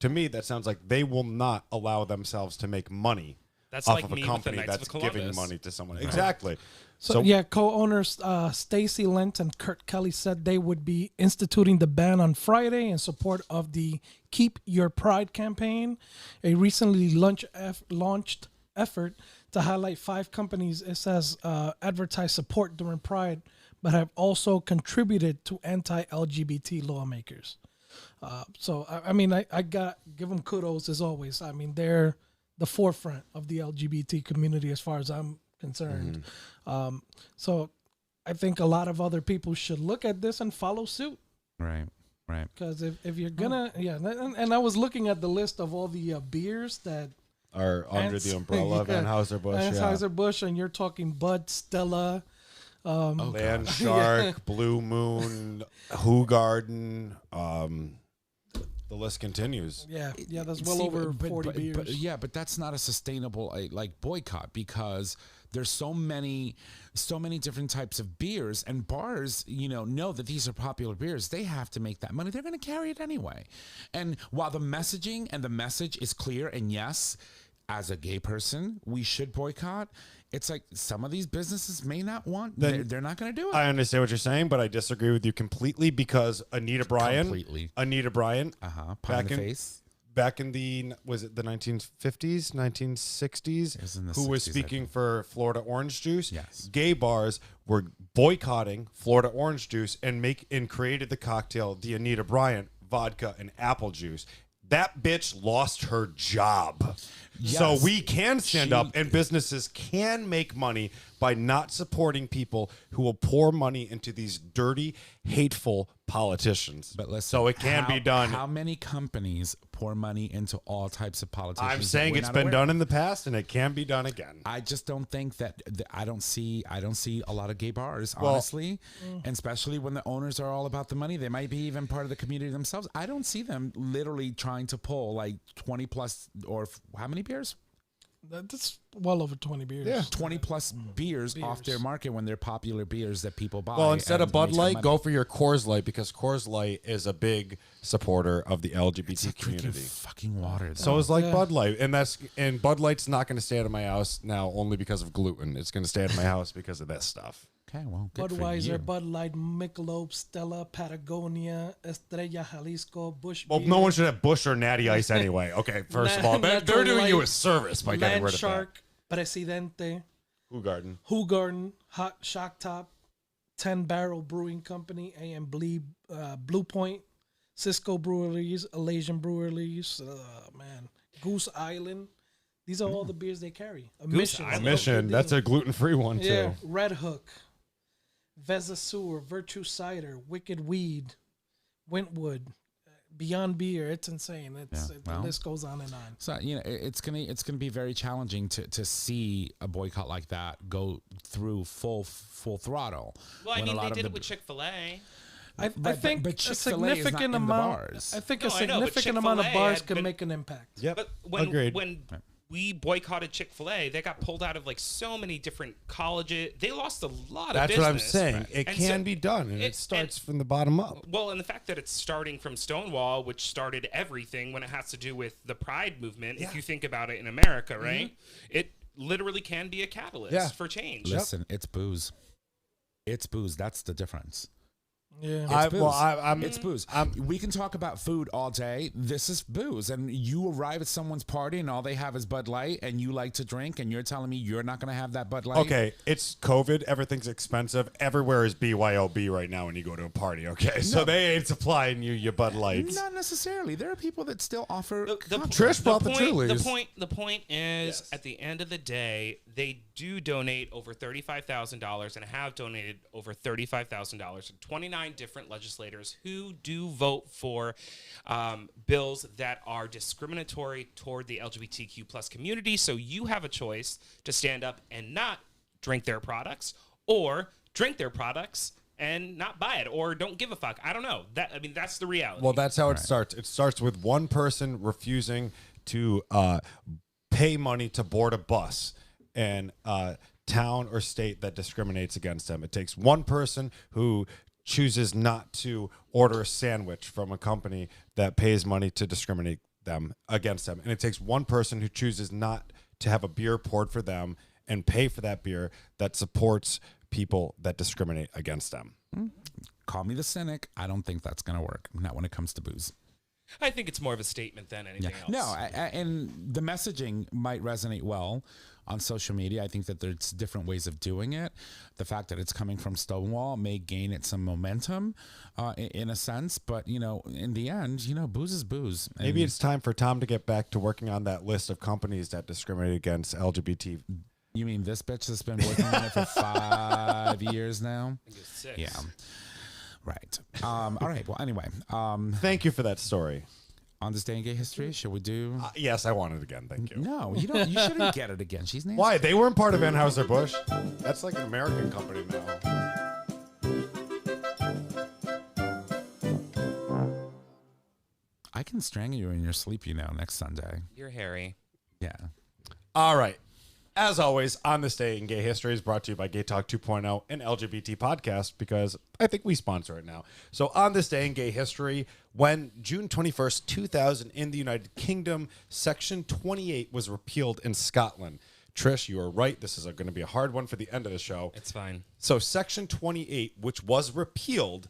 To me, that sounds like they will not allow themselves to make money That's off like of a me with the company Knights that's of Columbus. giving money to someone. Exactly. So yeah, co-owners Stacy Lent and Kurt Kelly said they would be instituting the ban on Friday in support of the Keep Your Pride campaign, a recently launched effort to highlight 5 companies, it says, advertise support during Pride, but have also contributed to anti-LGBT lawmakers. So, I mean, I give them kudos as always. I mean, they're the forefront of the LGBT community as far as I'm concerned. So I think a lot of other people should look at this and follow suit. Right. Because if you're gonna, and I was looking at the list of all the beers that are under the umbrella of Anheuser-Busch. Anheuser-Busch, and you're talking Bud, Stella, Land Shark, Blue Moon, Hoegaarden. The list continues. Yeah, that's well over 40 beers. But that's not a sustainable like boycott, because there's so many different types of beers, and bars, know that these are popular beers. They have to make that money. They're going to carry it anyway. And while the messaging and the message is clear, and yes, as a gay person, we should boycott, it's like some of these businesses may not want, they're not going to do it. I understand what you're saying, but I disagree with you completely, because Anita Bryan, pie in the face. Back in the, was it the 1950s, 1960s, who was speaking for Florida Orange Juice? Yes. Gay bars were boycotting Florida Orange Juice and created the cocktail, the Anita Bryant vodka and apple juice. That bitch lost her job. Yes. So we can stand up, and businesses can make money by not supporting people who will pour money into these dirty, hateful politicians. But listen, so it can be done. How many companies pour money into all types of politicians? I'm saying it's been done in the past, and it can be done again. I just don't think that I don't see a lot of gay bars, honestly, and especially when the owners are all about the money. They might be even part of the community themselves. I don't see them literally trying to pull like 20 plus, or how many beers? That's well over 20 beers. Yeah, 20 plus beers off their market when they're popular beers that people buy. Well, instead of Bud Light, go for your Coors Light, because Coors Light is a big supporter of the LGBT community. Fucking water. So is Bud Light, and Bud Light's not going to stay out of my house now only because of gluten. It's going to stay out of my house because of this stuff. Okay, well, good for you. Budweiser, Bud Light, Michelob, Stella, Patagonia, Estrella Jalisco, Busch Well, Beer, no one should have Busch or Natty Ice anyway. Okay, first of all, they're doing you a service by getting rid of that. Shark, Presidente, Hoegaarden, Hot Shock Top, 10 Barrel Brewing Company, A&B, Blue Point, Cisco Breweries, Alasian Breweries, Goose Island. These are all the beers they carry. Mission. That's a gluten-free one too. Yeah, Red Hook, Vezasur, Virtue Cider, Wicked Weed, Wentwood. Beyond beer, it's insane. The well. list goes on and on. So it's gonna be very challenging to see a boycott like that go through full throttle. Well, I when a mean, lot they of did the- it with Chick-fil-A. I think but a Chick-fil-A is not significant in the amount. bars. I think No, a I know, but significant amount of Chick-fil-A bars had could been- make an impact. Yep. But when Agreed. we boycotted Chick-fil-A, they got pulled out of like so many different colleges. They lost a lot of That's business. what I'm saying. Right. It And can so be done, and it starts from the bottom up. Well, and the fact that it's starting from Stonewall, which started everything when it has to do with the Pride movement, if you think about it in America, right? It literally can be a catalyst for change. Listen, it's booze. It's booze. That's the difference. Yeah. It's booze. I'm It's booze. We can talk about food all day. This is booze. And you arrive at someone's party and all they have is Bud Light and you like to drink and you're telling me you're not going to have that Bud Light? Okay, it's COVID. Everything's expensive. Everywhere is BYOB right now when you go to a party, okay? So they ain't supplying you your Bud Lights. Not necessarily. There are people that still offer. Trish brought the Trulies. The point is, at the end of the day, they do donate over $35,000 and have donated over $35,000 to 29 different legislators who do vote for bills that are discriminatory toward the LGBTQ plus community. So you have a choice to stand up and not drink their products, or drink their products and not buy it, or don't give a fuck. I don't know. That's the reality. Well, that's how it starts. It starts with one person refusing to pay money to board a bus in a town or state that discriminates against them. It takes one person who chooses not to order a sandwich from a company that pays money to discriminate against them. And it takes one person who chooses not to have a beer poured for them and pay for that beer that supports people that discriminate against them. Call me the cynic. I don't think that's going to work. Not when it comes to booze. I think it's more of a statement than anything else. No, and the messaging might resonate well on social media. I think that there's different ways of doing it. The fact that it's coming from Stonewall may gain it some momentum in a sense. But, in the end, booze is booze. And maybe it's time for Tom to get back to working on that list of companies that discriminate against LGBT. You mean this bitch that's been working on it for 5 years now? I think it's 6. Yeah. Right. All right. Well, anyway. Thank you for that story. On this day in gay history, should we do? Yes, I want it again. Thank you. No, you don't. You shouldn't get it again. She's nasty. Why? They weren't part of Anheuser-Busch. That's like an American company now. I can strangle you in your sleep, next Sunday. You're hairy. Yeah. All right. As always, On This Day in Gay History is brought to you by GayTalk 2.0, an LGBT podcast, because I think we sponsor it now. So on this day in gay history, when June 21st, 2000, in the United Kingdom, Section 28 was repealed in Scotland. Trish, you are right. This is going to be a hard one for the end of the show. It's fine. So Section 28, which was repealed,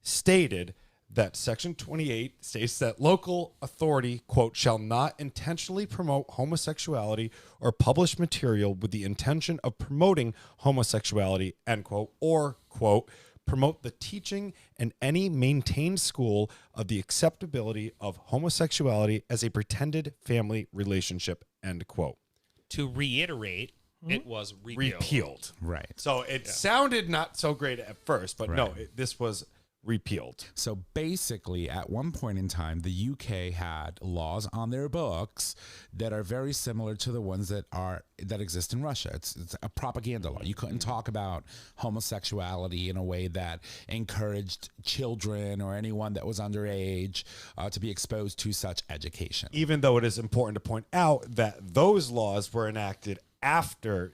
stated that Section 28 states that local authority, quote, shall not intentionally promote homosexuality or publish material with the intention of promoting homosexuality, end quote, or, quote, promote the teaching in any maintained school of the acceptability of homosexuality as a pretended family relationship, end quote. To reiterate, it was Repealed. Right. So it sounded not so great at first, but no, this was repealed. So basically, at one point in time, the UK had laws on their books that are very similar to the ones that exist in Russia. It's a propaganda law. You couldn't talk about homosexuality in a way that encouraged children or anyone that was underage to be exposed to such education. Even though it is important to point out that those laws were enacted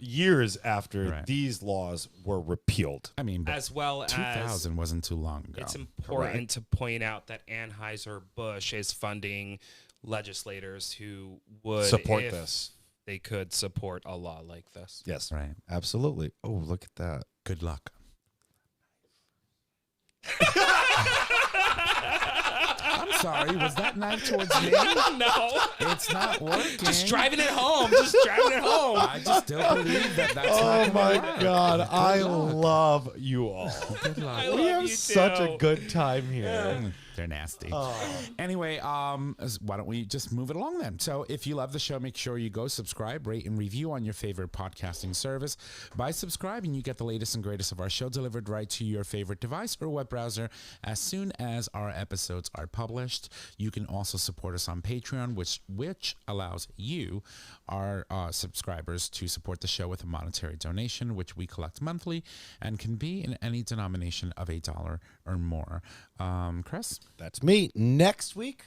years after these laws were repealed. I mean, as well as 2000 wasn't too long ago. It's important to point out that Anheuser-Busch is funding legislators who would support if this. They could support a law like this. Yes, right. Absolutely. Oh, look at that. Good luck. I'm sorry, was that knife towards me? No. It's not working. Just driving it home. Just driving it home. I just still believe that's not Oh gonna my work. God. Good I luck. love you all. Good luck. I We love have you such too. a good time here. They're nasty. Anyway, why don't we just move it along then? So if you love the show, make sure you go subscribe, rate, and review on your favorite podcasting service. By subscribing, you get the latest and greatest of our show delivered right to your favorite device or web browser as soon as our episodes are published. You can also support us on Patreon, which allows you, our subscribers, to support the show with a monetary donation, which we collect monthly and can be in any denomination of $1 or more. Chris? That's me. Next week,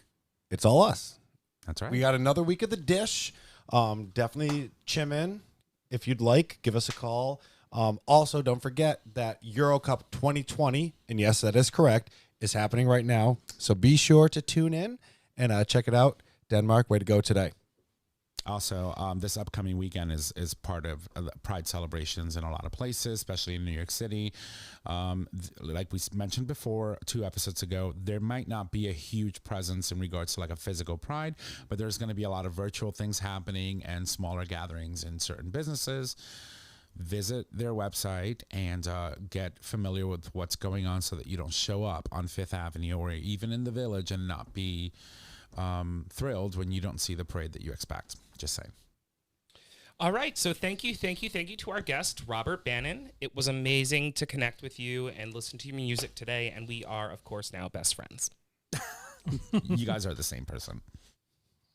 it's all us. That's right. We got another week of the dish. Definitely chime in if you'd like. Give us a call. Also, don't forget that Euro Cup 2020, and yes, that is correct, is happening right now. So be sure to tune in and check it out. Denmark, way to go today. Also, this upcoming weekend is part of Pride celebrations in a lot of places, especially in New York City. Like we mentioned before, 2 episodes ago, there might not be a huge presence in regards to like a physical Pride, but there's going to be a lot of virtual things happening and smaller gatherings in certain businesses. Visit their website and get familiar with what's going on so that you don't show up on Fifth Avenue or even in the Village and not be thrilled when you don't see the parade that you expect. Just saying. All right. So thank you to our guest, Robert Bannon. It was amazing to connect with you and listen to your music today. And we are, of course, now best friends. You guys are the same person.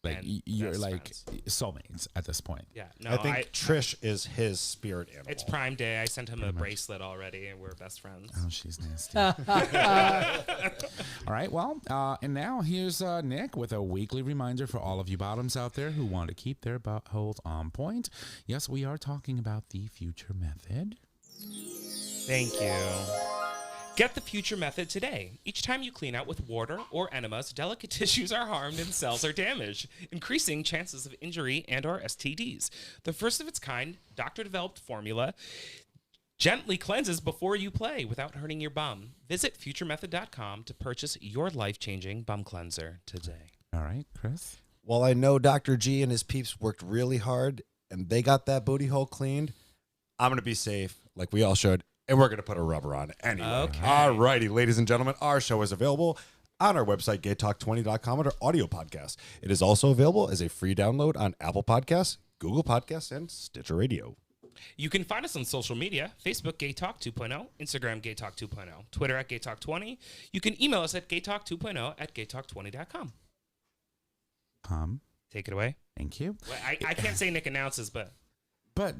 Like, And you're best like friends. soulmates at this point. Yeah. No, I think Trish is his spirit animal. it's Prime Day. I sent him a bracelet already, and we're best friends. Oh, she's nasty. All right. Well, and now here's Nick with a weekly reminder for all of you bottoms out there who want to keep their buttholes on point. Yes, we are talking about the future method. Thank you. Get the Future Method today. Each time you clean out with water or enemas, delicate tissues are harmed and cells are damaged, increasing chances of injury and or STDs. The first of its kind, doctor-developed formula gently cleanses before you play without hurting your bum. Visit futuremethod.com to purchase your life-changing bum cleanser today. All right, Chris. Well, I know Dr. G and his peeps worked really hard, and they got that booty hole cleaned. I'm going to be safe, like we all should. And we're going to put a rubber on it anyway. Okay. All righty, ladies and gentlemen, our show is available on our website, GayTalk20.com, under audio podcast. It is also available as a free download on Apple Podcasts, Google Podcasts, and Stitcher Radio. You can find us on social media, Facebook GayTalk 2.0, Instagram GayTalk 2.0, Twitter at GayTalk20. You can email us at GayTalk2.0 at GayTalk20.com. Take it away. Thank you. Well, I can't say Nick announces, but... But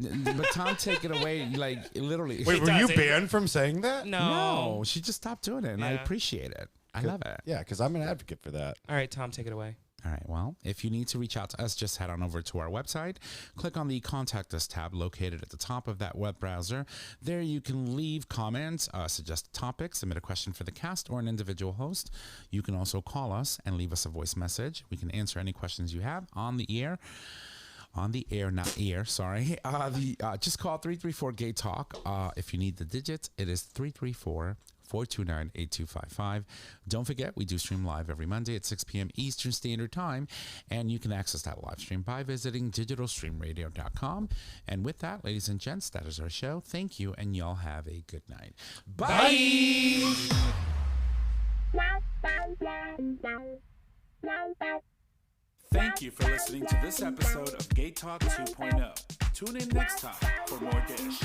Tom, take it away, like literally. Wait, were does, you it- banned from saying that? No. No, she just stopped doing it, and I Yeah. appreciate it. I love it. Yeah, because I'm an advocate for that. All right, Tom, take it away. All right. Well, if you need to reach out to us, just head on over to our website. Click on the Contact Us tab located at the top of that web browser. There you can leave comments, suggest topics, submit a question for the cast or an individual host. You can also call us and leave us a voice message. We can answer any questions you have on the air. On the air, not ear, sorry. Just call 334-GAY-TALK. If you need the digits, it is 334-429-8255. Don't forget, we do stream live every Monday at 6 p.m. Eastern Standard Time, and you can access that live stream by visiting digitalstreamradio.com. And with that, ladies and gents, that is our show. Thank you, and y'all have a good night. Bye! Thank you for listening to this episode of Gay Talk 2.0. Tune in next time for more dish.